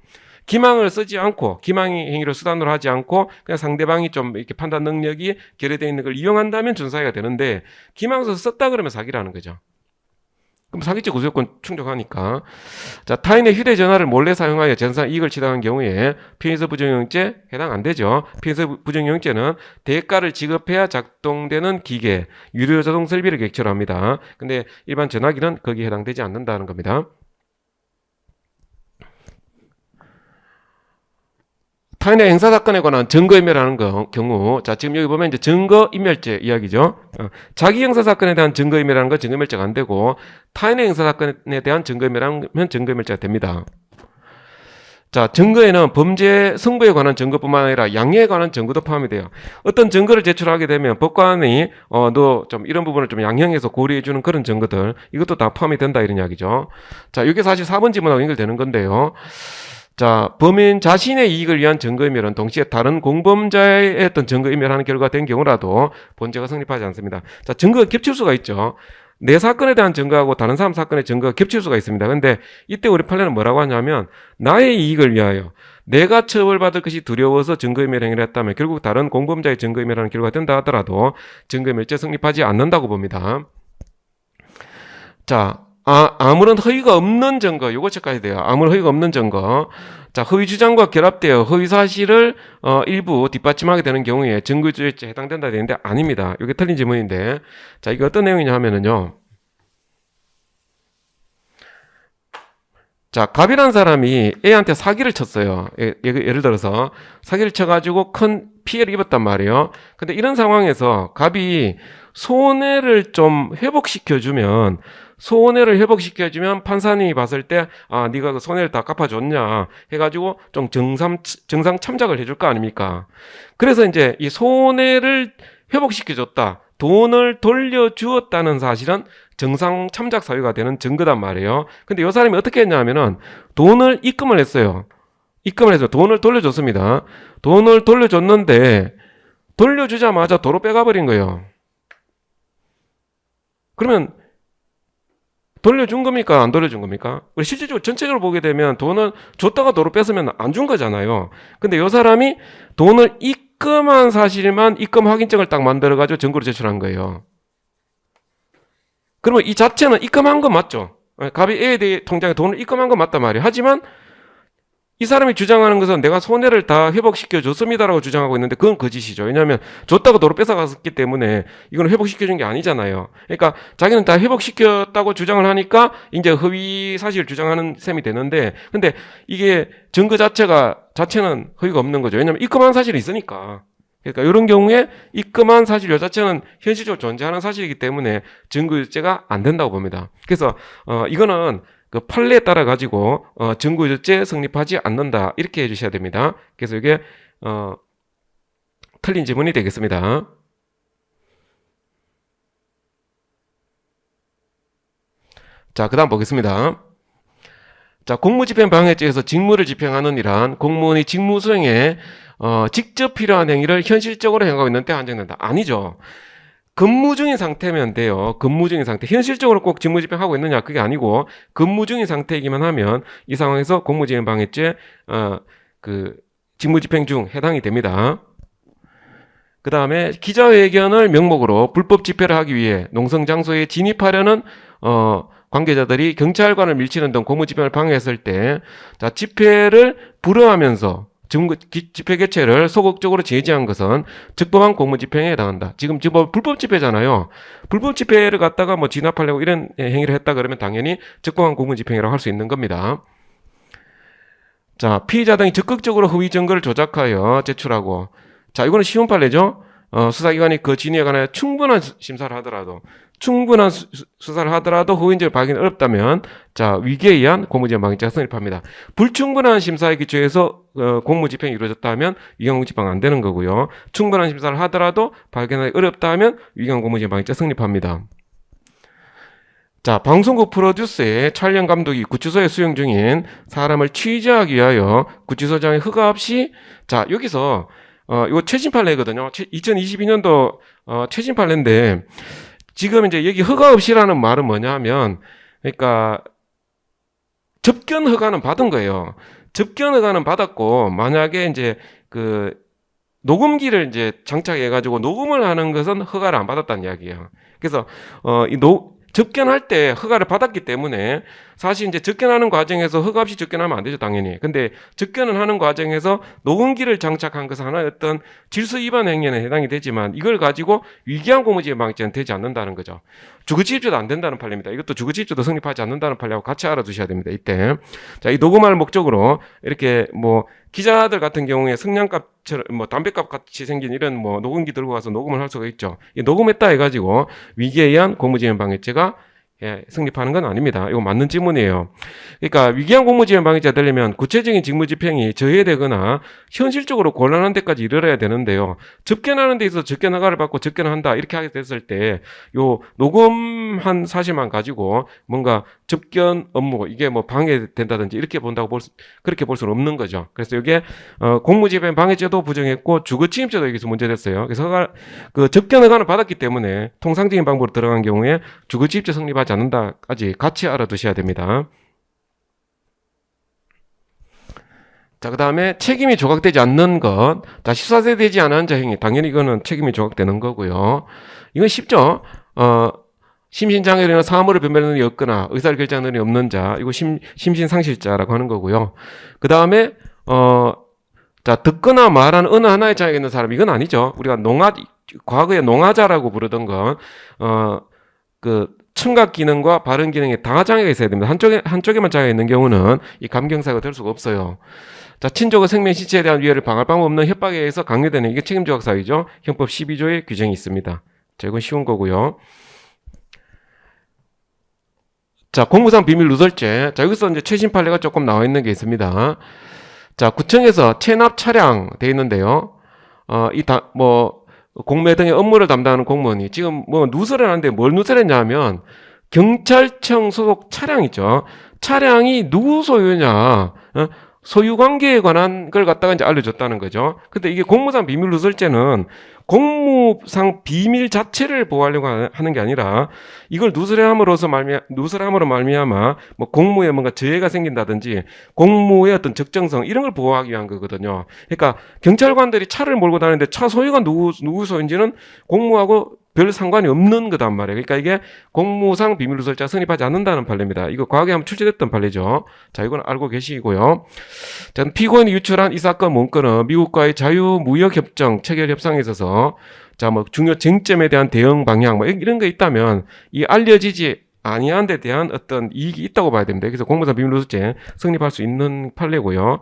Speaker 1: 기망을 쓰지 않고 기망 행위를 수단으로 하지 않고 그냥 상대방이 좀 이렇게 판단 능력이 결여돼 있는 걸 이용한다면 준사기가 되는데 기망 써서 썼다 그러면 사기라는 거죠. 그럼 사기죄 구속권 충족하니까. 자, 타인의 휴대전화를 몰래 사용하여 전산 이익을 취득한 경우에 피해서 부정영죄 해당 안 되죠. 피해서 부정영죄는 대가를 지급해야 작동되는 기계, 유료 자동 설비를 객체로 합니다. 근데 일반 전화기는 거기에 해당되지 않는다는 겁니다. 타인의 행사사건에 관한 증거인멸하는 경우, 자, 지금 여기 보면 이제 증거인멸죄 이야기죠. 자기 형사사건에 대한 증거인멸하는 건 증거인멸죄가 안 되고, 타인의 형사사건에 대한 증거인멸하면 증거인멸죄가 됩니다. 자, 증거에는 범죄 성부에 관한 증거뿐만 아니라 양해에 관한 증거도 포함이 돼요. 어떤 증거를 제출하게 되면 법관이 너 좀 이런 부분을 좀 양형해서 고려해주는 그런 증거들, 이것도 다 포함이 된다 이런 이야기죠. 자, 이게 사실 4번 지문하고 연결되는 건데요. 자, 범인 자신의 이익을 위한 증거인멸은 동시에 다른 공범자의 어떤 증거인멸하는 결과가 된 경우라도 본죄가 성립하지 않습니다. 자, 증거가 겹칠 수가 있죠. 내 사건에 대한 증거하고 다른 사람 사건의 증거가 겹칠 수가 있습니다. 근데 이때 우리 판례는 뭐라고 하냐면, 나의 이익을 위하여 내가 처벌받을 것이 두려워서 증거인멸 행위를 했다면 결국 다른 공범자의 증거인멸하는 결과가 된다 하더라도 증거인멸죄 성립하지 않는다고 봅니다. 자, 아무런 허위가 없는 증거, 요거 체크해야 돼요. 아무런 허위가 없는 증거. 자, 허위 주장과 결합되어 허위 사실을 일부 뒷받침하게 되는 경우에 증거주의죄에 해당된다 되는데 아닙니다. 이게 틀린 지문인데, 자, 이게 어떤 내용이냐 하면은요. 자, 갑이라는 사람이 A한테 사기를 쳤어요. 예를 들어서 사기를 쳐가지고 큰 피해를 입었단 말이에요. 근데 이런 상황에서 갑이 손해를 좀 회복시켜주면 판사님이 봤을 때, 네가 그 손해를 다 갚아줬냐 해가지고 좀 정상 참작을 해줄 거 아닙니까? 그래서 이제 이 손해를 회복시켜줬다, 돈을 돌려주었다는 사실은 정상 참작 사유가 되는 증거단 말이에요. 근데 이 사람이 어떻게 했냐면은 돈을 입금을 했어요. 입금을 해서 돈을 돌려줬습니다. 돈을 돌려줬는데 돌려주자마자 도로 빼가버린 거예요. 그러면 돌려준 겁니까? 안 돌려준 겁니까? 우리 실질적으로 전체적으로 보게 되면 돈을 줬다가 도로 뺐으면 안 준 거잖아요. 근데 이 사람이 돈을 입금한 사실만 입금 확인증을 딱 만들어가지고 증거로 제출한 거예요. 그러면 이 자체는 입금한 건 맞죠? 갑이 A에 대해 통장에 돈을 입금한 건 맞단 말이에요. 하지만 이 사람이 주장하는 것은 내가 손해를 다 회복시켜 줬습니다라고 주장하고 있는데 그건 거짓이죠. 왜냐하면 줬다고 도로 뺏어갔기 때문에 이건 회복시켜 준 게 아니잖아요. 그러니까 자기는 다 회복시켰다고 주장을 하니까 이제 허위 사실을 주장하는 셈이 되는데, 근데 이게 증거 자체는 허위가 없는 거죠. 왜냐하면 입금한 사실이 있으니까. 그러니까 이런 경우에 입금한 사실 이 자체는 현실적으로 존재하는 사실이기 때문에 증거유죄가 안 된다고 봅니다. 그래서 이거는 그 판례에 따라 가지고 증거유죄 성립하지 않는다 이렇게 해주셔야 됩니다. 그래서 이게 틀린 지문이 되겠습니다. 자, 그 다음 보겠습니다. 자, 공무집행 방해죄에서 직무를 집행하는 이란 공무원이 직무 수행에 직접 필요한 행위를 현실적으로 행하고 있는 때 한정된다. 아니죠. 근무 중인 상태면 돼요. 근무 중인 상태. 현실적으로 꼭 직무집행하고 있느냐 그게 아니고 근무 중인 상태이기만 하면 이 상황에서 공무집행 방해죄 그 직무집행 중 해당이 됩니다. 그 다음에 기자회견을 명목으로 불법 집회를 하기 위해 농성장소에 진입하려는 관계자들이 경찰관을 밀치는 등 공무집행을 방해했을 때, 자, 집회를 불허하면서 집회 개최를 소극적으로 제지한 것은 적법한 공무집행에 해당한다. 지금 불법 집회잖아요. 불법 집회를 갖다가 뭐 진압하려고 이런 행위를 했다 그러면 당연히 적법한 공무집행이라고 할 수 있는 겁니다. 자, 피의자 등이 적극적으로 허위 증거를 조작하여 제출하고, 자, 이거는 쉬운 판례죠. 수사기관이 그 진위에 관해 충분한 심사를 하더라도, 충분한 수사를 하더라도 허위인증을 발견이 어렵다면, 자, 위기에 의한 공무집행 방해죄가 성립합니다. 불충분한 심사에 기초해서 공무집행이 이루어졌다면 위헌 공무집행 안 되는 거고요. 충분한 심사를 하더라도 발견하기 어렵다 하면 위헌 공무집행 방해죄 성립합니다. 자, 방송국 프로듀서의 촬영 감독이 구치소에 수용 중인 사람을 취재하기 위하여 구치소장의 허가 없이, 자, 여기서 이거 최신 판례거든요. 2022년도 최신 판례인데, 지금 이제 여기 허가 없이라는 말은 뭐냐 하면, 그러니까 접견 허가는 받은 거예요. 접견 허가는 받았고, 만약에 이제 그 녹음기를 이제 장착해가지고 녹음을 하는 것은 허가를 안 받았다는 이야기예요. 그래서 접견할 때 허가를 받았기 때문에 사실 이제 접견하는 과정에서 허가 없이 접견하면 안 되죠, 당연히. 근데 접견을 하는 과정에서 녹음기를 장착한 것은 하나의 어떤 질서 위반 행위에 해당이 되지만 이걸 가지고 위기한 공무집행 방해죄는 되지 않는다는 거죠. 주거침입죄도 안 된다는 판례입니다. 이것도 주거침입죄도 성립하지 않는다는 판례하고 같이 알아두셔야 됩니다, 이때. 자, 이 녹음할 목적으로 이렇게 뭐 기자들 같은 경우에 성냥갑처럼 뭐 담배갑 같이 생긴 이런 뭐 녹음기 들고 가서 녹음을 할 수가 있죠. 이 녹음했다 해가지고 위기에 의한 공무집행 방해죄가 성립하는 건 아닙니다. 이거 맞는 질문이에요. 그러니까 위기한 공무집행 방해죄가 되려면 구체적인 직무집행이 저해되거나 현실적으로 곤란한 데까지 이르러야 되는데요. 접견하는 데 있어서 접견 허가를 받고 접견한다 이렇게 하게 됐을 때 요 녹음한 사실만 가지고 뭔가 접견 업무 이게 뭐 방해된다든지 이렇게 그렇게 볼 수는 없는 거죠. 그래서 이게 공무집행 방해죄도 부정했고 주거침입죄도 여기서 문제됐어요. 그래서 그 접견 허가는 받았기 때문에 통상적인 방법으로 들어간 경우에 주거침입죄 성립하지 않는다까지 같이 알아두셔야 됩니다. 자, 그 다음에 책임이 조각되지 않는 것. 자, 14세 되지 않은 자 행위. 당연히 이거는 책임이 조각되는 거고요. 이건 쉽죠. 심신장애로 사물을 변별하는 능력이 없거나 의사를 결정하는 능력이 없는 자. 이거 심신상실자라고 하는 거고요. 그 다음에 자, 듣거나 말하는 어느 하나의 장애가 있는 사람. 이건 아니죠. 우리가 과거에 농아자라고 부르던 건 그 청각 기능과 발음 기능에 다 장애가 있어야 됩니다. 한쪽에만 장애가 있는 경우는 이 감경사가 될 수가 없어요. 자, 친족의 생명, 신체에 대한 위해를 방할 방법 없는 협박에 의해서 강요되는 이게 책임조각 사유죠. 형법 12조에 규정이 있습니다. 자, 이건 쉬운 거고요. 자, 공무상 비밀 누설죄. 자, 여기서 이제 최신 판례가 조금 나와 있는 게 있습니다. 자, 구청에서 체납 차량 돼 있는데요. 공매 등의 업무를 담당하는 공무원이 지금 뭐 누설을 하는데 뭘 누설했냐 하면 경찰청 소속 차량이죠. 차량이 누구 소유냐, 소유 관계에 관한 걸 갖다가 이제 알려줬다는 거죠. 근데 이게 공무상 비밀 누설죄는 공무상 비밀 자체를 보호하려고 하는 게 아니라 이걸 누설함으로 말미암아 뭐 공무에 뭔가 저해가 생긴다든지 공무의 어떤 적정성 이런 걸 보호하기 위한 거거든요. 그러니까 경찰관들이 차를 몰고 다니는데 차 소유가 누구 소유인지는 공무하고 별 상관이 없는 거단 말이에요. 그러니까 이게 공무상 비밀누설죄가 성립하지 않는다는 판례입니다. 이거 과거에 한번 출제됐던 판례죠. 자, 이건 알고 계시고요. 자, 피고인이 유출한 이 사건 문건은 미국과의 자유무역협정 체결 협상에 있어서 자, 뭐 중요 쟁점에 대한 대응 방향 뭐 이런 거 있다면 이 알려지지 아니한 데 대한 어떤 이익이 있다고 봐야 됩니다. 그래서 공무상 비밀누설죄 성립할 수 있는 판례고요.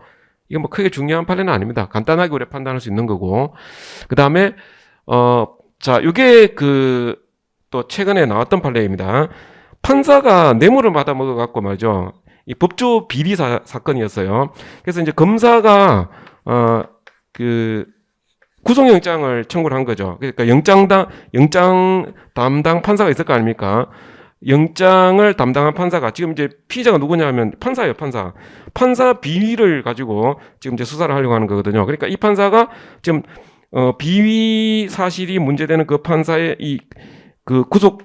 Speaker 1: 이건 뭐 크게 중요한 판례는 아닙니다. 간단하게 우리가 판단할 수 있는 거고. 그 다음에 자, 요게 또 최근에 나왔던 판례입니다. 판사가 뇌물을 받아 먹어갖고 말이죠. 이 법조 비리 사건이었어요. 그래서 이제 검사가, 구속영장을 청구를 한 거죠. 그러니까 영장 담당 판사가 있을 거 아닙니까? 영장을 담당한 판사가 지금 이제 피의자가 누구냐면 판사예요, 판사. 판사 비위를 가지고 지금 이제 수사를 하려고 하는 거거든요. 그러니까 이 판사가 지금 비위 사실이 문제되는 그 판사의 구속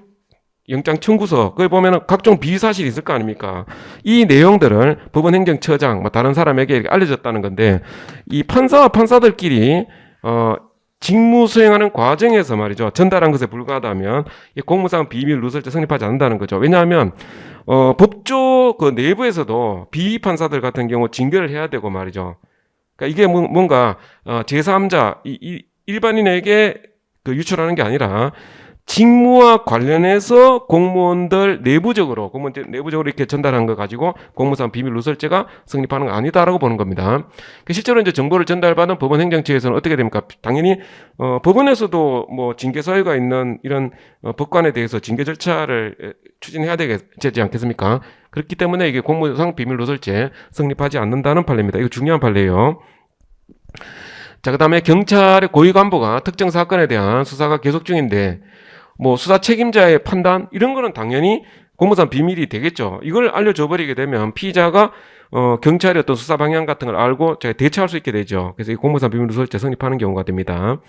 Speaker 1: 영장 청구서, 거기 보면은 각종 비위 사실이 있을 거 아닙니까? 이 내용들을 법원행정처장, 뭐 다른 사람에게 알려졌다는 건데, 이 판사와 판사들끼리, 직무 수행하는 과정에서 말이죠. 전달한 것에 불과하다면, 이 공무상 비밀 누설죄 성립하지 않는다는 거죠. 왜냐하면, 법조 그 내부에서도 비위 판사들 같은 경우 징계를 해야 되고 말이죠. 그러니까 이게 뭔가 제3자 일반인에게 유출하는 게 아니라 직무와 관련해서 공무원들 내부적으로 이렇게 전달한 거 가지고 공무상 비밀 누설죄가 성립하는 거 아니다라고 보는 겁니다. 실제로 이제 정보를 전달받은 법원 행정처에서는 어떻게 됩니까? 당연히 법원에서도 뭐 징계 사유가 있는 이런 법관에 대해서 징계 절차를 추진해야 되지 않겠습니까? 그렇기 때문에 이게 공무상 비밀 누설죄 성립하지 않는다는 판례입니다. 이거 중요한 판례예요. 자, 그 다음에 경찰의 고위 간부가 특정 사건에 대한 수사가 계속 중인데, 뭐 수사 책임자의 판단 이런 거는 당연히 공무상 비밀이 되겠죠. 이걸 알려줘 버리게 되면 피의자가 경찰의 어떤 수사 방향 같은 걸 알고 제가 대처할 수 있게 되죠. 그래서 이 공무상 비밀 누설죄 성립하는 경우가 됩니다.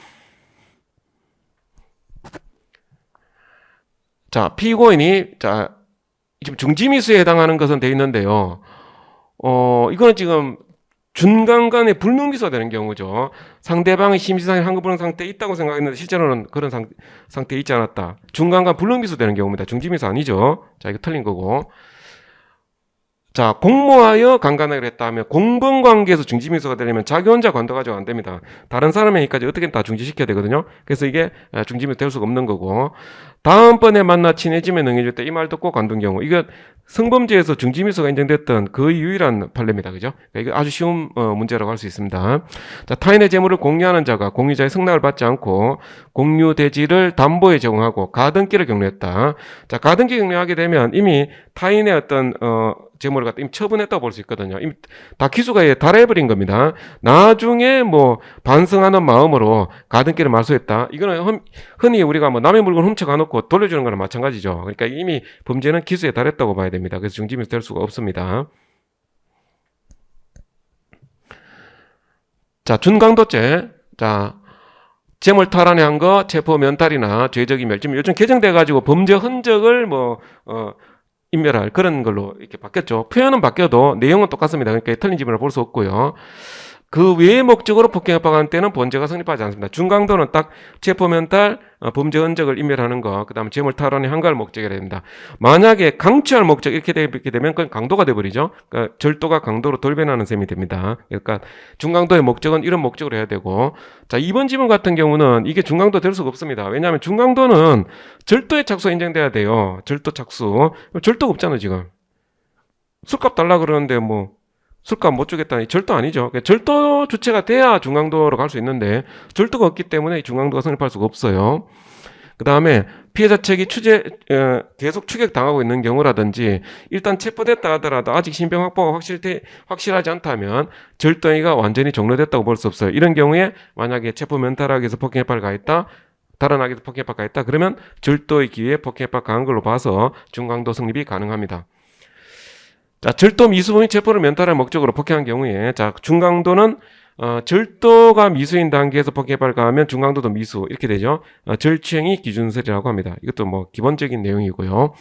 Speaker 1: 자, 피고인이 지금 중지미수에 해당하는 것은 돼 있는데요. 이거는 지금 준강간의 불능미수가 되는 경우죠. 상대방의 심시상의 한급불능 상태에 있다고 생각했는데 실제로는 그런 상태에 있지 않았다. 중강간 불능미수 되는 경우입니다. 중지미수 아니죠. 자, 이거 틀린 거고. 자, 공모하여 강간을 했다 하면 공범관계에서 중지미수가 되려면 자기 혼자 관도 가지고 안 됩니다. 다른 사람에게까지 어떻게든 다 중지시켜야 되거든요. 그래서 이게 중지미수 될 수가 없는 거고. 다음번에 만나 친해지면 응해줄 때 이 말 듣고 관둔 경우. 이거 성범죄에서 중지미수가 인정됐던 거의 유일한 판례입니다. 그죠? 그러니까 이거 아주 쉬운 문제라고 할 수 있습니다. 자, 타인의 재물을 공유하는 자가 공유자의 승낙을 받지 않고 공유 대지를 담보에 제공하고 가등기를 경로했다. 자, 가등기 경로하게 되면 이미 타인의 어떤 재물을 갖다 이미 처분했다고 볼 수 있거든요. 이미 다 기수가 달해버린 겁니다. 나중에 뭐 반성하는 마음으로 가등기를 말소했다. 이거는 흔히 우리가 뭐 남의 물건 훔쳐가 놓고 돌려주는 거랑 마찬가지죠. 그러니까 이미 범죄는 기수에 달했다고 봐야 됩니다. 그래서 중지미수 될 수가 없습니다. 자, 준강도죄. 자, 재물 탈환한 거, 체포 면탈이나 죄적이 멸점. 요즘 개정돼가지고 범죄 흔적을 인멸할 그런 걸로 이렇게 바뀌었죠. 표현은 바뀌어도 내용은 똑같습니다. 그러니까 틀린 지문을 볼 수 없고요. 그 외의 목적으로 폭행 협박하는 때는 범죄가 성립하지 않습니다. 중강도는 딱 체포면탈, 범죄 흔적을 인멸하는 거, 그 다음에 재물 탈환의 한가할 목적이라 됩니다. 만약에 강취할 목적 이렇게 되면 그건 강도가 돼버리죠. 그러니까 절도가 강도로 돌변하는 셈이 됩니다. 그러니까 중강도의 목적은 이런 목적으로 해야 되고, 자, 이번 지문 같은 경우는 이게 중강도 될 수가 없습니다. 왜냐하면 중강도는 절도의 착수가 인정돼야 돼요. 절도 착수. 절도가 없잖아요, 지금. 술값 달라 그러는데 뭐 술값 못 주겠다니 절도 아니죠. 절도 주체가 돼야 중강도로 갈 수 있는데 절도가 없기 때문에 중강도가 성립할 수가 없어요. 그 다음에 피해자 측이 계속 추격당하고 있는 경우라든지 일단 체포됐다 하더라도 아직 신병 확보가 확실하지 않다면 절도 행위가 완전히 종료됐다고 볼 수 없어요. 이런 경우에 만약에 체포 면탈하기 위해서 폭행 협박을 가했다, 달아나기 위해서 폭행 협박을 가했다, 그러면 절도의 기회에 폭행 협박 가한 걸로 봐서 중강도 성립이 가능합니다. 자, 절도 미수범이 체포를 면탈할 목적으로 폭행한 경우에, 자, 중강도는 절도가 미수인 단계에서 폭행 협박을 가하면 중강도도 미수 이렇게 되죠. 절취행위 기준설이라고 합니다. 이것도 뭐 기본적인 내용이고요.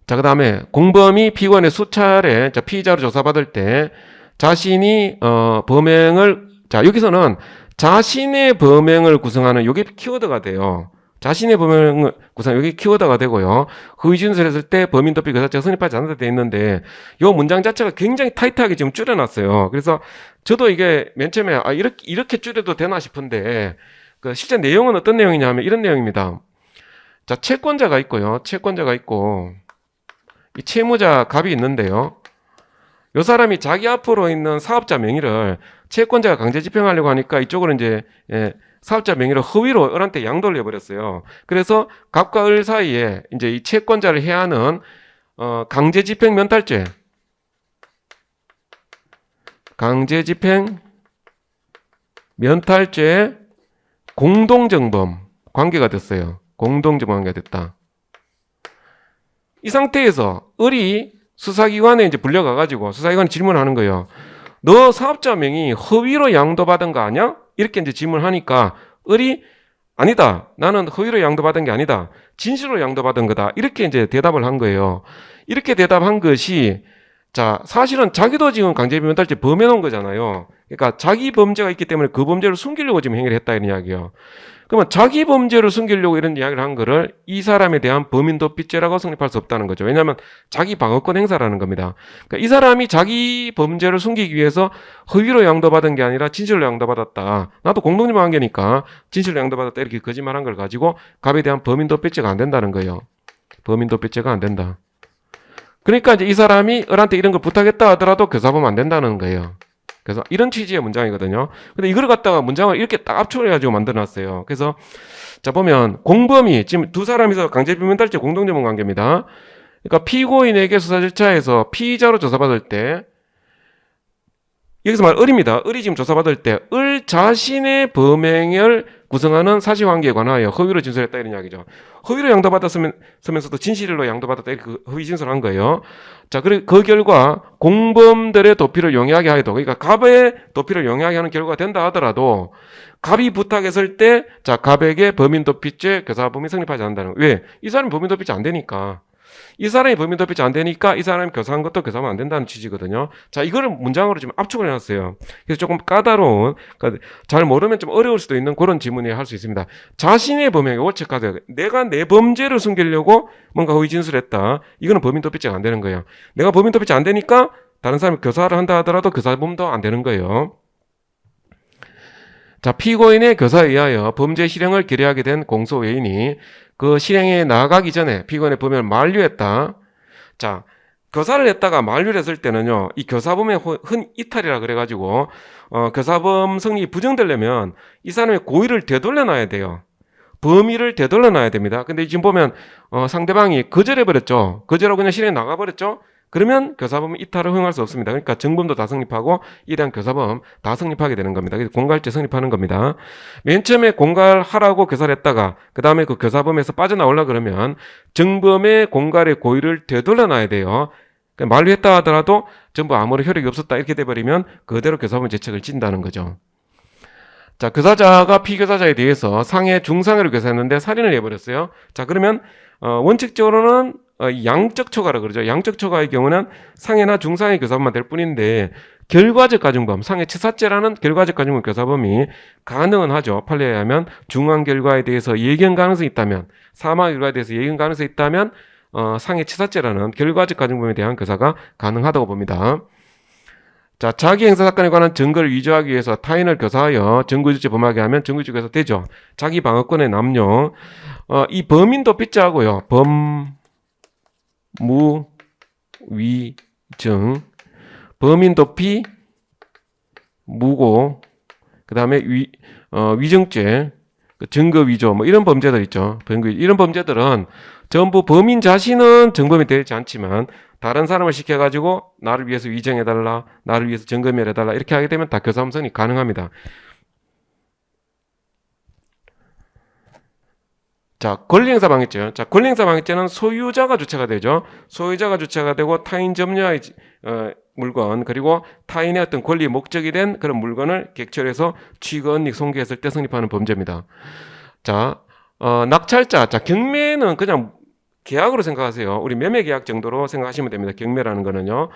Speaker 1: 자, 그 다음에 공범이 피고인의 수차례 피의자로 조사받을 때 자신이 범행을, 자, 여기서는 자신의 범행을 구성하는 요게 키워드가 돼요. 자신의 범행을 구성, 여기 키워드가 되고요. 허위 진술했을 때 범인 도피 그 자체가 성립하지 않는다 되어 있는데 요 문장 자체가 굉장히 타이트하게 지금 줄여놨어요. 그래서 저도 이게 맨 처음에 이렇게 줄여도 되나 싶은데 그 실제 내용은 어떤 내용이냐 하면 이런 내용입니다. 자, 채권자가 있고요. 채권자가 있고 이 채무자 갑이 있는데요. 요 사람이 자기 앞으로 있는 사업자 명의를 채권자가 강제 집행하려고 하니까 이쪽으로 이제 사업자 명의를 허위로 을한테 양도를 해버렸어요. 그래서 갑과 을 사이에 이제 이 채권자를 해하는 강제 집행 면탈죄, 강제 집행 면탈죄 공동정범 관계가 됐어요. 공동정범 관계가 됐다. 이 상태에서 을이 수사기관에 이제 불려가가지고 수사기관이 질문하는 거예요. 너 사업자 명의 허위로 양도받은 거 아니야? 이렇게 이제 질문하니까 을이 아니다. 나는 허위로 양도받은 게 아니다. 진실로 양도받은 거다. 이렇게 이제 대답을 한 거예요. 이렇게 대답한 것이 자, 사실은 자기도 지금 강제비면탈죄 범해놓은 거잖아요. 그러니까 자기 범죄가 있기 때문에 그 범죄를 숨기려고 지금 행위를 했다 이런 이야기예요. 그러면 자기 범죄를 숨기려고 이런 이야기를 한 거를 이 사람에 대한 범인도피죄라고 성립할 수 없다는 거죠. 왜냐하면 자기 방어권 행사라는 겁니다. 그러니까 이 사람이 자기 범죄를 숨기기 위해서 허위로 양도받은 게 아니라 진실로 양도받았다. 나도 공동지방 관계니까 진실로 양도받았다 이렇게 거짓말한 걸 가지고 갑에 대한 범인도피죄가 안 된다는 거예요. 범인도피죄가 안 된다. 그러니까 이제 이 사람이 을한테 이런 걸 부탁했다 하더라도 교사보면 안 된다는 거예요. 그래서 이런 취지의 문장이거든요. 근데 이걸 갖다가 문장을 이렇게 딱 압축을 해가지고 만들어놨어요. 그래서 자 보면 공범이 지금 두 사람이서 강제비면탈죄 공동정범 관계입니다. 그러니까 피고인에게 수사 절차에서 피의자로 조사받을 때 여기서 말 을입니다. 을이 지금 조사받을 때 을 자신의 범행을 구성하는 사실관계에 관하여 허위로 진술했다 이런 이야기죠. 허위로 양도받았으면서도 진실로 양도받았다 이렇게 허위 진술한 거예요. 자, 그 결과 공범들의 도피를 용이하게 하여도 그러니까 갑의 도피를 용이하게 하는 결과가 된다 하더라도 갑이 부탁했을 때 자, 갑에게 범인도피죄 교사범이 성립하지 않는다는 거예요. 왜? 이 사람이 범인도피죄 안 되니까. 이 사람이 범인도피죄 안 되니까 이 사람이 교사한 것도 교사하면 안 된다는 취지거든요. 자, 이거를 문장으로 지금 압축을 해놨어요. 그래서 조금 까다로운, 그러니까 잘 모르면 좀 어려울 수도 있는 그런 지문이 할 수 있습니다. 자신의 범행에 월책하세요. 내가 내 범죄를 숨기려고 뭔가 허위 진술했다. 이거는 범인도피죄가 안 되는 거예요. 내가 범인도피죄 안 되니까 다른 사람이 교사를 한다 하더라도 교사범도 안 되는 거예요. 자, 피고인의 교사에 의하여 범죄 실행을 결의하게 된 공소 외인이 그 실행에 나아가기 전에 피고인의 범행을 만류했다. 자, 교사를 했다가 만류를 했을 때는요, 이 교사범의 흔 이탈이라 그래가지고, 교사범 성립이 부정되려면 이 사람의 고의를 되돌려놔야 돼요. 범위를 되돌려놔야 됩니다. 근데 지금 보면, 상대방이 거절해버렸죠. 거절하고 그냥 실행에 나가버렸죠. 그러면 교사범 이탈을 허용할 수 없습니다. 그러니까 정범도 다 성립하고 이에 대한 교사범 다 성립하게 되는 겁니다. 그래서 공갈죄 성립하는 겁니다. 맨 처음에 공갈하라고 교사를 했다가 그 다음에 그 교사범에서 빠져나오려 그러면 정범의 공갈의 고의를 되돌려놔야 돼요. 그러니까 만류했다 하더라도 전부 아무런 효력이 없었다 이렇게 돼버리면 그대로 교사범 죄책을 진다는 거죠. 자, 교사자가 피교사자에 대해서 상해 중상해로 교사했는데 살인을 해버렸어요. 자, 그러면 원칙적으로는 양적 초과라 그러죠. 양적 초과의 경우는 상해나 중상해 교사범만 될 뿐인데 결과적 가중범, 상해 치사죄라는 결과적 가중범 교사범이 가능은 하죠. 판례에 의하면 중한 결과에 대해서 예견 가능성이 있다면, 사망 결과에 대해서 예견 가능성이 있다면 상해 치사죄라는 결과적 가중범에 대한 교사가 가능하다고 봅니다. 자, 자기 행사 사건에 관한 증거를 위조하기 위해서 타인을 교사하여 증거유출죄 범하게 하면 증거유출 교사 되죠. 자기 방어권의 남용. 이 범인 도피죄하고요. 무위증, 범인 도피, 무고, 그 다음에 위증죄, 증거 위조, 뭐 이런 범죄들 있죠. 이런 범죄들은 전부 범인 자신은 정범이 되지 않지만 다른 사람을 시켜가지고 나를 위해서 위증해달라, 나를 위해서 증거멸해달라 이렇게 하게 되면 다 교사범성이 가능합니다. 자, 권리행사 방해죄. 자, 권리행사 방해죄는 소유자가 주체가 되죠. 소유자가 주체가 되고 타인 점유의 물건 그리고 타인의 어떤 권리 목적이 된 그런 물건을 객철해서 취거, 은닉, 손괴했을 때 성립하는 범죄입니다. 자, 낙찰자. 자, 경매는 그냥 계약으로 생각하세요. 우리 매매 계약 정도로 생각하시면 됩니다. 경매라는 거는요.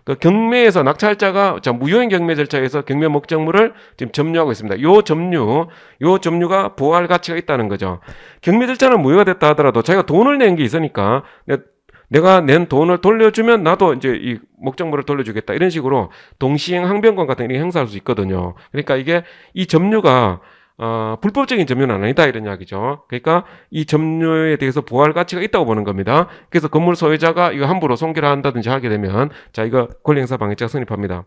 Speaker 1: 그 경매에서 낙찰자가 무효인 경매 절차에서 경매 목적물을 지금 점유하고 있습니다. 요 점유가 보호할 가치가 있다는 거죠. 경매 절차는 무효가 됐다 하더라도 자기가 돈을 낸 게 있으니까 내가 낸 돈을 돌려주면 나도 이제 이 목적물을 돌려주겠다. 이런 식으로 동시행 항변권 같은 게 행사할 수 있거든요. 그러니까 이게 이 점유가 불법적인 점유는 아니다 이런 이야기죠. 그러니까 이 점유에 대해서 보호할 가치가 있다고 보는 겁니다. 그래서 건물 소유자가 이거 함부로 손괴를 한다든지 하게 되면 자 이거 권리행사 방해죄가 성립합니다.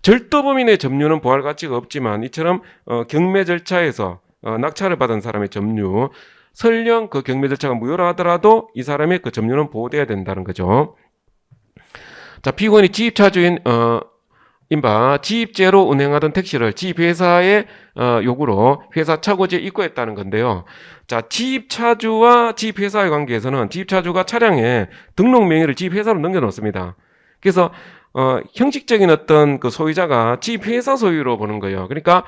Speaker 1: 절도범인의 점유는 보호할 가치가 없지만 이처럼 경매 절차에서 낙찰을 받은 사람의 점유 설령 그 경매 절차가 무효라 하더라도 이 사람의 그 점유는 보호돼야 된다는 거죠. 자 피고인이 지입차주인 인바 지입제로 운행하던 택시를 지입회사의 요구로 회사 차고지에 입고했다는 건데요. 자, 지입차주와 지입회사의 관계에서는 지입차주가 차량에 등록 명의를 지입회사로 넘겨놓습니다. 그래서 형식적인 어떤 그 소유자가 지입회사 소유로 보는 거예요. 그러니까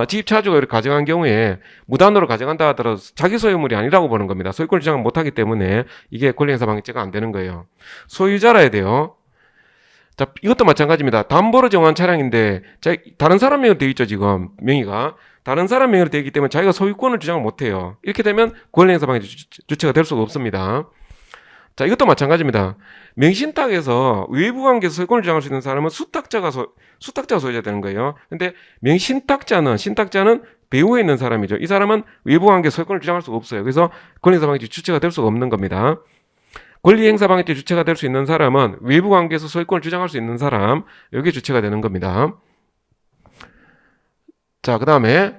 Speaker 1: 지입차주가 이렇게 가져간 경우에 무단으로 가져간다 하더라도 자기 소유물이 아니라고 보는 겁니다. 소유권을 주장을 못하기 때문에 이게 권리행사 방해죄가 안 되는 거예요. 소유자라야 돼요. 자, 이것도 마찬가지입니다. 담보로 정한 차량인데, 다른 사람 명의로 되어 있죠, 지금. 명의가. 다른 사람 명의로 되어 있기 때문에 자기가 소유권을 주장을 못 해요. 이렇게 되면 권리행사 방해 주체가 될 수가 없습니다. 자, 이것도 마찬가지입니다. 명신탁에서 외부 관계에서 소유권을 주장할 수 있는 사람은 수탁자가 소유자 되는 거예요. 근데 신탁자는 배후에 있는 사람이죠. 이 사람은 외부 관계에서 소유권을 주장할 수가 없어요. 그래서 권리행사 방해 주체가 될 수가 없는 겁니다. 권리행사방해죄 주체가 될 수 있는 사람은 외부 관계에서 소유권을 주장할 수 있는 사람, 여기에 주체가 되는 겁니다. 자, 그 다음에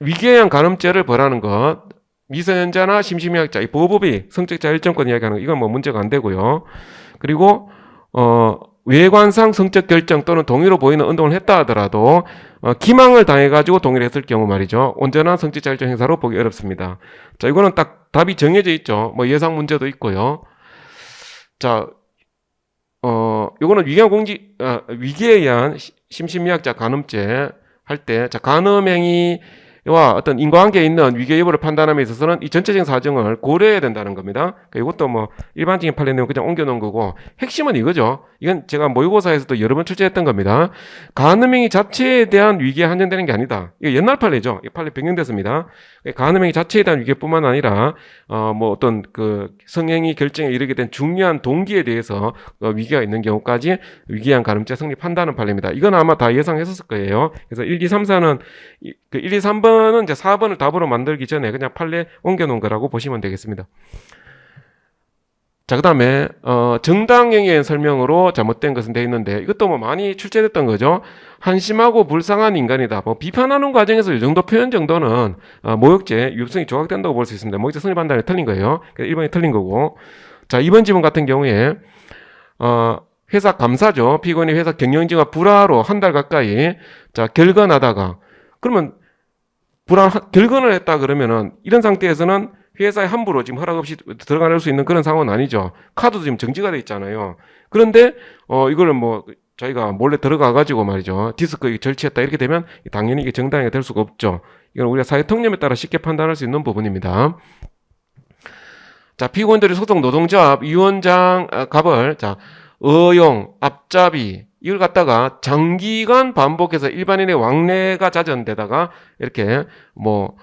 Speaker 1: 위계양 간음죄를 벌하는 것, 미성년자나 심신미약자, 이 보호법이 성적자 일정권 이야기하는 거, 이건 뭐 문제가 안 되고요. 그리고 외관상 성적 결정 또는 동의로 보이는 운동을 했다 하더라도 기망을 당해가지고 동의를 했을 경우 말이죠. 온전한 성적자 일정 행사로 보기 어렵습니다. 자, 이거는 딱 답이 정해져 있죠. 뭐 예상 문제도 있고요. 자, 요거는 위계에 의한 심신미약자 간음죄 할 때, 자, 간음행위와 어떤 인과관계에 있는 위계 여부를 판단함에 있어서는 이 전체적인 사정을 고려해야 된다는 겁니다. 그러니까 이것도 뭐 일반적인 판례 내용 그냥 옮겨놓은 거고, 핵심은 이거죠. 이건 제가 모의고사에서도 여러 번 출제했던 겁니다. 간음행위 자체에 대한 위계에 한정되는 게 아니다. 이거 옛날 판례죠. 이 판례 변경됐습니다. 간음행위 자체에 대한 위계뿐만 아니라 뭐 어떤 그 성행위 결정에 이르게 된 중요한 동기에 대해서 위계가 있는 경우까지 위계한 간음죄 성립한다는 판례입니다. 이건 아마 다 예상했었을 거예요. 그래서 1, 2, 3, 4는 그 1, 2, 3번은 이제 4번을 답으로 만들기 전에 그냥 판례 옮겨놓은 거라고 보시면 되겠습니다. 자, 그 다음에 정당행위의 설명으로 잘못된 것은 되어 있는데 이것도 뭐 많이 출제됐던 거죠. 한심하고 불쌍한 인간이다. 뭐 비판하는 과정에서 이 정도 표현 정도는 모욕죄 유효성이 조각된다고 볼 수 있습니다. 모욕죄 성립한다는 게 틀린 거예요. 1번이 틀린 거고. 자, 2번 지문 같은 경우에 회사 감사죠. 피고인이 회사 경영진과 불화로 한 달 가까이 자 결건하다가 그러면 결건을 했다 그러면은 이런 상태에서는 회사에 함부로 지금 허락 없이 들어갈 수 있는 그런 상황은 아니죠. 카드도 지금 정지가 돼 있잖아요. 그런데 이거를 뭐 저희가 몰래 들어가 가지고 말이죠. 디스크 절취했다 이렇게 되면 당연히 이게 정당하게 될 수가 없죠. 이건 우리가 사회 통념에 따라 쉽게 판단할 수 있는 부분입니다. 자, 피고인들이 소속 노동조합 위원장 갑을 자 어용, 앞잡이 이걸 갖다가 장기간 반복해서 일반인의 왕래가 잦은 데다가 이렇게 뭐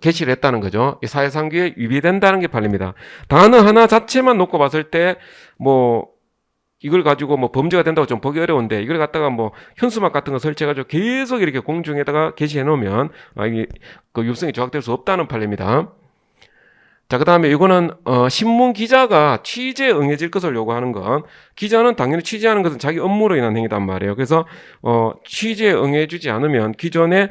Speaker 1: 개시를 했다는 거죠. 이 사회상규에 위배된다는 게 판례입니다. 단어 하나 자체만 놓고 봤을 때, 이걸 가지고 범죄가 된다고 좀 보기 어려운데, 이걸 갖다가 현수막 같은 거 설치해가지고 계속 이렇게 공중에다가 게시해 놓으면, 이게 유효성이 조각될 수 없다는 판례입니다. 자, 그 다음에 이거는 신문 기자가 취재에 응해질 것을 요구하는 건 기자는 당연히 취재하는 것은 자기 업무로 인한 행위단 말이에요. 그래서 취재에 응해주지 않으면 기존에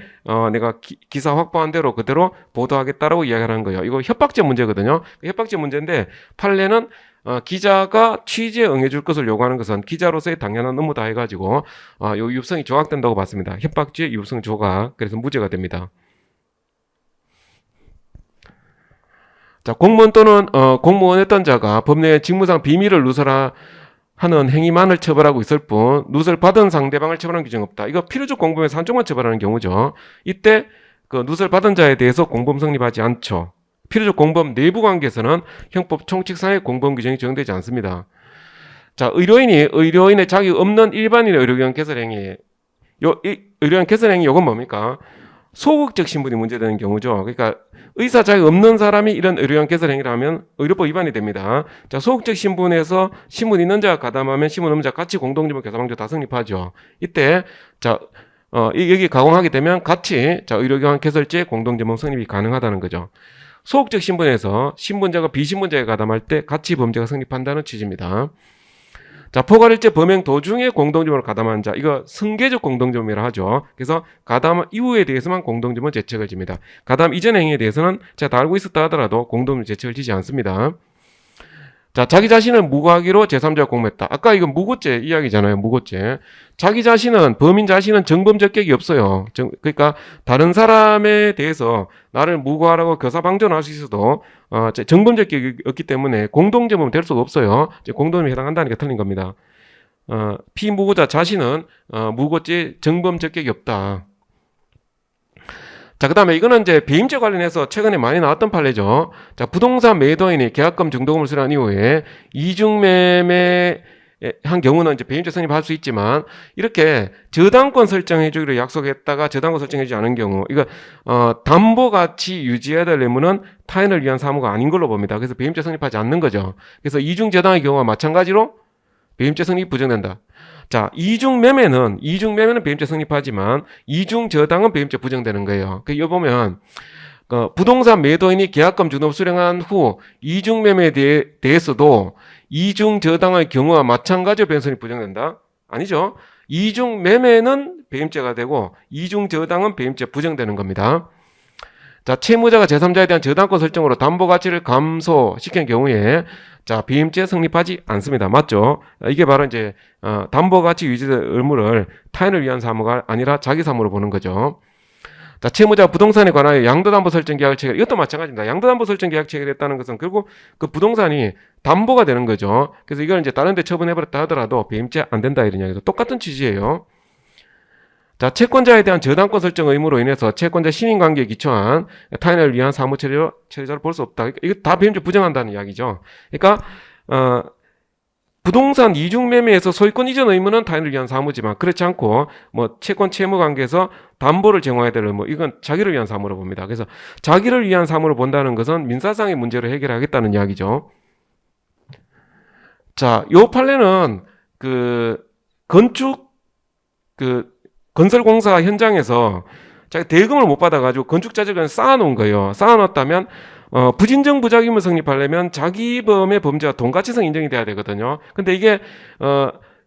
Speaker 1: 내가 기사 확보한 대로 그대로 보도하겠다라고 이야기하는 거예요. 이거 협박죄 문제거든요. 협박죄 문제인데 판례는 기자가 취재에 응해줄 것을 요구하는 것은 기자로서의 당연한 업무다 해가지고 요 유효성이 조각된다고 봤습니다. 협박죄 유효성 조각. 그래서 무죄가 됩니다. 자, 공무원 또는 공무원 했던 자가 법령의 직무상 비밀을 누설하는 행위만을 처벌하고 있을 뿐 누설 받은 상대방을 처벌하는 규정이 없다. 이거 필요적 공범에서 한쪽만 처벌하는 경우죠. 이때 그 누설 받은 자에 대해서 공범 성립하지 않죠. 필요적 공범 내부 관계에서는 형법 총칙상의 공범 규정이 적용되지 않습니다. 자, 의료인의 자격 없는 일반인의 의료기관 개설행위, 의료기관 개설행위 요건 뭡니까? 소극적 신분이 문제되는 경우죠. 그러니까 의사 자격 없는 사람이 이런 의료기관 개설행위를 하면 의료법 위반이 됩니다. 자, 소극적 신분에서 신분 있는 자가 가담하면 신분 없는 자가 같이 공동지문 교사방조 다 성립하죠. 이때 자, 여기 가공하게 되면 같이 자, 의료기관 개설죄 공동지문 성립이 가능하다는 거죠. 소극적 신분에서 신분자가 비신분자에 가담할 때 같이 범죄가 성립한다는 취지입니다. 자, 포괄일죄 범행 도중에 공동지문을 가담한 자, 이거 승계적 공동지문이라 하죠. 그래서 가담 이후에 대해서만 공동지문 죄책을 집니다. 가담 이전 행위에 대해서는 제가 다 알고 있었다 하더라도 공동지문 죄책을 지지 않습니다. 자, 자기 자신을 무고하기로 제3자가 공모했다. 아까 이거 무고죄 이야기잖아요. 무고죄. 자기 자신은, 범인 자신은 정범적격이 없어요. 그러니까 다른 사람에 대해서 나를 무고하라고 교사방조를 할 수 있어도 정범적격이 없기 때문에 공동죄범은 될 수가 없어요. 공동죄에 해당한다는 게 틀린 겁니다. 피무고자 자신은 무고죄 정범적격이 없다. 자, 그 다음에 이거는 이제 배임죄 관련해서 최근에 많이 나왔던 판례죠. 자, 부동산 매도인이 계약금 중도금을 수령한 이후에 이중매매 한 경우는 이제 배임죄 성립할 수 있지만 이렇게 저당권 설정해주기로 약속했다가 저당권 설정해주지 않은 경우 이거 담보가치 유지해야 될 의무는 타인을 위한 사무가 아닌 걸로 봅니다. 그래서 배임죄 성립하지 않는 거죠. 그래서 이중저당의 경우와 마찬가지로 배임죄 성립이 부정된다. 자, 이중매매는 배임죄 성립하지만 이중저당은 배임죄 부정되는 거예요. 이거 보면 부동산 매도인이 계약금 중도금을 수령한 후 이중매매에 대해서도 이중저당의 경우와 마찬가지로 배임 성립 부정된다? 아니죠. 이중매매는 배임죄가 되고 이중저당은 배임죄 부정되는 겁니다. 자, 채무자가 제3자에 대한 저당권 설정으로 담보가치를 감소시킨 경우에 자, 배임죄 성립하지 않습니다. 맞죠? 이게 바로 이제 담보가치 유지의 의무를 타인을 위한 사무가 아니라 자기 사무로 보는 거죠. 자, 채무자 부동산에 관하여 양도담보 설정 계약을 체결. 이것도 마찬가지입니다. 양도담보 설정 계약 체결했다는 것은 결국 그 부동산이 담보가 되는 거죠. 그래서 이걸 이제 다른 데 처분해버렸다 하더라도 배임죄 안 된다 이런 이야기도 똑같은 취지예요. 자, 채권자에 대한 저당권 설정 의무로 인해서 채권자 신인관계에 기초한 타인을 위한 사무 처리자로 볼 수 없다. 이거 다 배임죄 부정한다는 이야기죠. 그러니까 부동산 이중매매에서 소유권 이전 의무는 타인을 위한 사무지만 그렇지 않고 뭐 채권 채무 관계에서 담보를 제공해야 될 의무 이건 자기를 위한 사무로 봅니다. 그래서 자기를 위한 사무로 본다는 것은 민사상의 문제를 해결하겠다는 이야기죠. 자, 요 판례는 건설공사 현장에서 자기 대금을 못 받아가지고 건축자재를 쌓아놓은 거예요. 쌓아놨다면 부진정 부작위임을 성립하려면 자기범의 범죄와 동가치성 인정이 돼야 되거든요. 근데 이게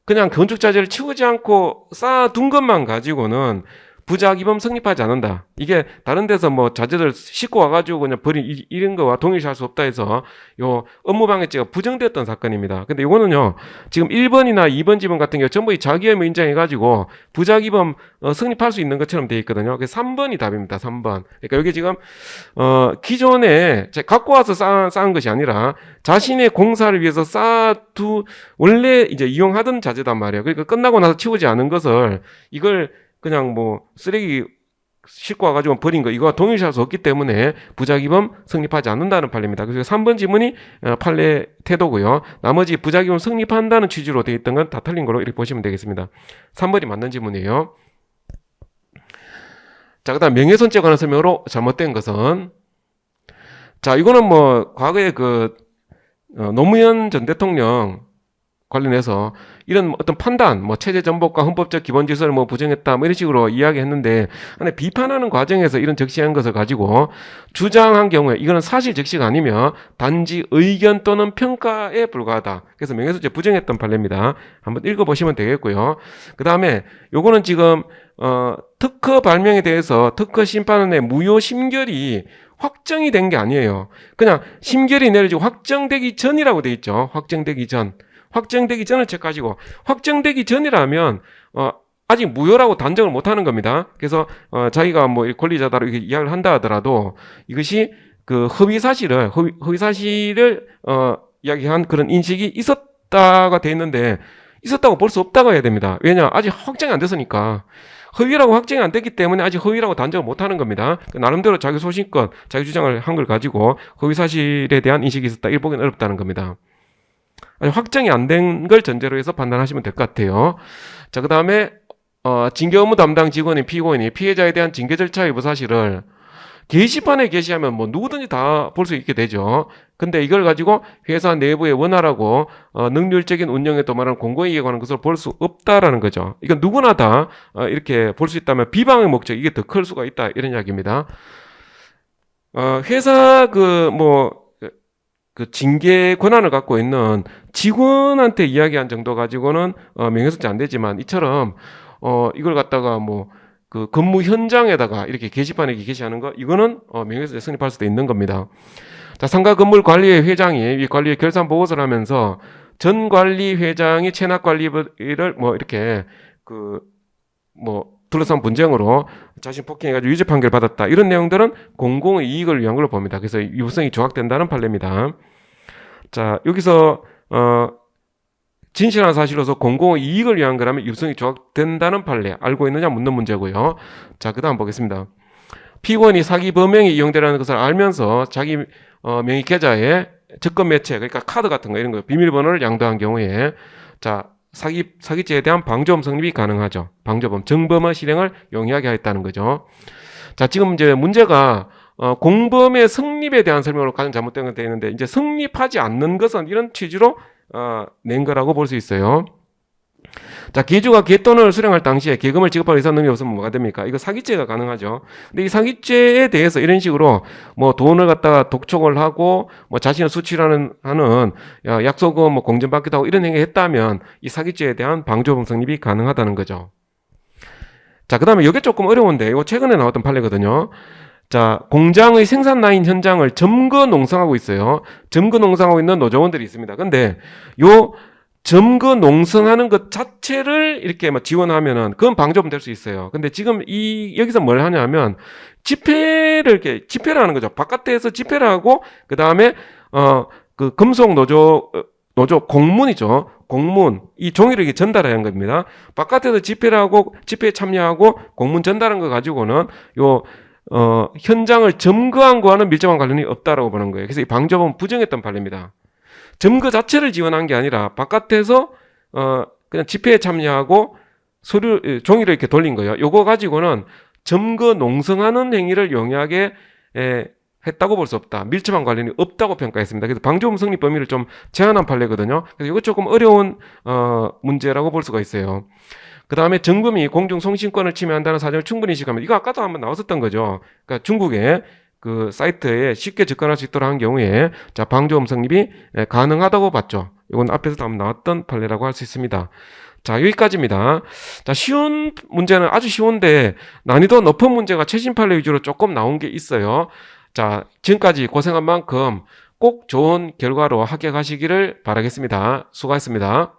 Speaker 1: 그냥 건축자재를 치우지 않고 쌓아둔 것만 가지고는 부작위범 성립하지 않는다. 이게 다른 데서 뭐 자재들 싣고 와가지고 그냥 버린 이런 거와 동일시할 수 없다 해서 요 업무방해죄가 부정되었던 사건입니다. 근데 이거는요 지금 1번이나 2번 지번 같은 경우 전부 자기 의무 인정해가지고 부작위범 성립할 수 있는 것처럼 돼 있거든요. 그래서 3번이 답입니다. 3번. 그러니까 여기 지금 기존에 갖고 와서 쌓은 것이 아니라 자신의 공사를 위해서 원래 이제 이용하던 자재단 말이에요. 그러니까 끝나고 나서 치우지 않은 것을 이걸 그냥 뭐 쓰레기 싣고 와가지고 버린 거 이거와 동일시할 수 없기 때문에 부작위범 성립하지 않는다는 판례입니다. 그래서 3번 지문이 판례 태도고요. 나머지 부작위범 성립한다는 취지로 되어 있던 건 다 틀린 걸로 이렇게 보시면 되겠습니다. 3번이 맞는 지문이에요. 자, 그 다음 명예훼손죄 관한 설명으로 잘못된 것은 자, 이거는 뭐 과거에 노무현 전 대통령 관련해서 이런 어떤 판단, 뭐 체제 전복과 헌법적 기본 질서를 뭐 부정했다, 뭐 이런 식으로 이야기했는데, 근데 비판하는 과정에서 이런 적시한 것을 가지고 주장한 경우에 이거는 사실 적시가 아니며 단지 의견 또는 평가에 불과하다. 그래서 명예훼손죄 부정했던 판례입니다. 한번 읽어보시면 되겠고요. 그 다음에 요거는 지금 특허 발명에 대해서 특허 심판원의 무효 심결이 확정이 된 게 아니에요. 그냥 심결이 내려지고 확정되기 전이라고 돼 있죠. 확정되기 전을 체크하시고 확정되기 전이라면 아직 무효라고 단정을 못하는 겁니다. 그래서 자기가 뭐 권리자다로 이렇게 이야기를 한다 하더라도 이것이 그 허위 사실을 이야기한 그런 인식이 있었다가 돼 있는데 있었다고 볼 수 없다고 해야 됩니다. 왜냐 아직 확정이 안 됐으니까. 허위라고 확정이 안 됐기 때문에 아직 허위라고 단정을 못하는 겁니다. 나름대로 자기 소신껏 자기 주장을 한 걸 가지고 허위 사실에 대한 인식이 있었다. 이를 보기는 어렵다는 겁니다. 아직 확정이 안 된 걸 전제로 해서 판단하시면 될 것 같아요. 자, 그 다음에 징계 업무 담당 직원인 피고인이 피해자에 대한 징계 절차 여부 사실을 게시판에 게시하면 뭐 누구든지 다 볼 수 있게 되죠. 근데 이걸 가지고 회사 내부의 원활하고 능률적인 운영에 도말하는 공고이익에 관한 것을 볼 수 없다라는 거죠. 이건 누구나 다 이렇게 볼 수 있다면 비방의 목적 이게 더 클 수가 있다 이런 이야기입니다. 회사 그 징계 권한을 갖고 있는 직원한테 이야기한 정도 가지고는 명예훼손죄 안 되지만 이처럼 이걸 갖다가 그 근무 현장에다가 이렇게 게시판에 게시하는 거 이거는 명예훼손죄 성립할 수도 있는 겁니다. 자, 상가 건물 관리회 회장이 이 관리회 결산 보고서를 하면서 전 관리 회장이 체납 관리를 이렇게 둘러싼 분쟁으로 자신 폭행해가지고 유죄 판결 받았다. 이런 내용들은 공공의 이익을 위한 걸로 봅니다. 그래서 유효성이 조각된다는 판례입니다. 자, 여기서 진실한 사실로서 공공의 이익을 위한 거라면 유효성이 조각된다는 판례 알고 있느냐 묻는 문제고요. 자, 그 다음 보겠습니다. 피고인이 사기 범행이 이용되라는 것을 알면서 자기 명의 계좌에 적금 매체 그러니까 카드 같은 거 이런 거 비밀번호를 양도한 경우에 자 사기죄에 대한 방조범 성립이 가능하죠. 방조범, 정범의 실행을 용이하게 하였다는 거죠. 자, 지금 이제 문제가 공범의 성립에 대한 설명으로 가장 잘못된 건 되어 있는데 이제 성립하지 않는 것은 이런 취지로 낸 거라고 볼 수 있어요. 자, 계주가 갯돈을 수령할 당시에 계금을 지급할 의사 능력이 없으면 뭐가 됩니까? 이거 사기죄가 가능하죠. 근데 이 사기죄에 대해서 이런 식으로 돈을 갖다가 독촉을 하고 자신을 수취하는 약속은 공전받기도 하고 이런 행위 했다면 이 사기죄에 대한 방조범 성립이 가능하다는 거죠. 자, 그 다음에 이게 조금 어려운데 이거 최근에 나왔던 판례거든요. 자, 공장의 생산 라인 현장을 점거 농성하고 있어요. 점거 농성하고 있는 노조원들이 있습니다. 근데 요 점거 농성하는 것 자체를 이렇게 지원하면은 그건 방조범 될 수 있어요. 근데 지금 여기서 뭘 하냐면 집회를 하는 거죠. 바깥에서 집회를 하고 그 다음에 그 금속 노조 공문이죠. 공문 이 종이를 이렇게 전달하는 겁니다. 바깥에서 집회를 하고 집회에 참여하고 공문 전달한 거 가지고는 현장을 점거한 거와는 밀접한 관련이 없다라고 보는 거예요. 그래서 이 방조범 부정했던 판례입니다. 점거 자체를 지원한 게 아니라 바깥에서 그냥 집회에 참여하고 종이를 이렇게 돌린 거예요. 요거 가지고는 점거 농성하는 행위를 용이하게 했다고 볼 수 없다. 밀접한 관련이 없다고 평가했습니다. 그래서 방조범 성립 범위를 좀 제한한 판례거든요. 그래서 이거 조금 어려운 문제라고 볼 수가 있어요. 그 다음에 정범이 공중송신권을 침해한다는 사정을 충분히 인식하면 이거 아까도 한번 나왔었던 거죠. 그러니까 중국에 그 사이트에 쉽게 접근할 수 있도록 한 경우에 자 방조범 성립이 가능하다고 봤죠. 이건 앞에서도 한번 나왔던 판례라고 할 수 있습니다. 자, 여기까지입니다. 자, 쉬운 문제는 아주 쉬운데 난이도 높은 문제가 최신 판례 위주로 조금 나온 게 있어요. 자, 지금까지 고생한 만큼 꼭 좋은 결과로 합격하시기를 바라겠습니다. 수고하셨습니다.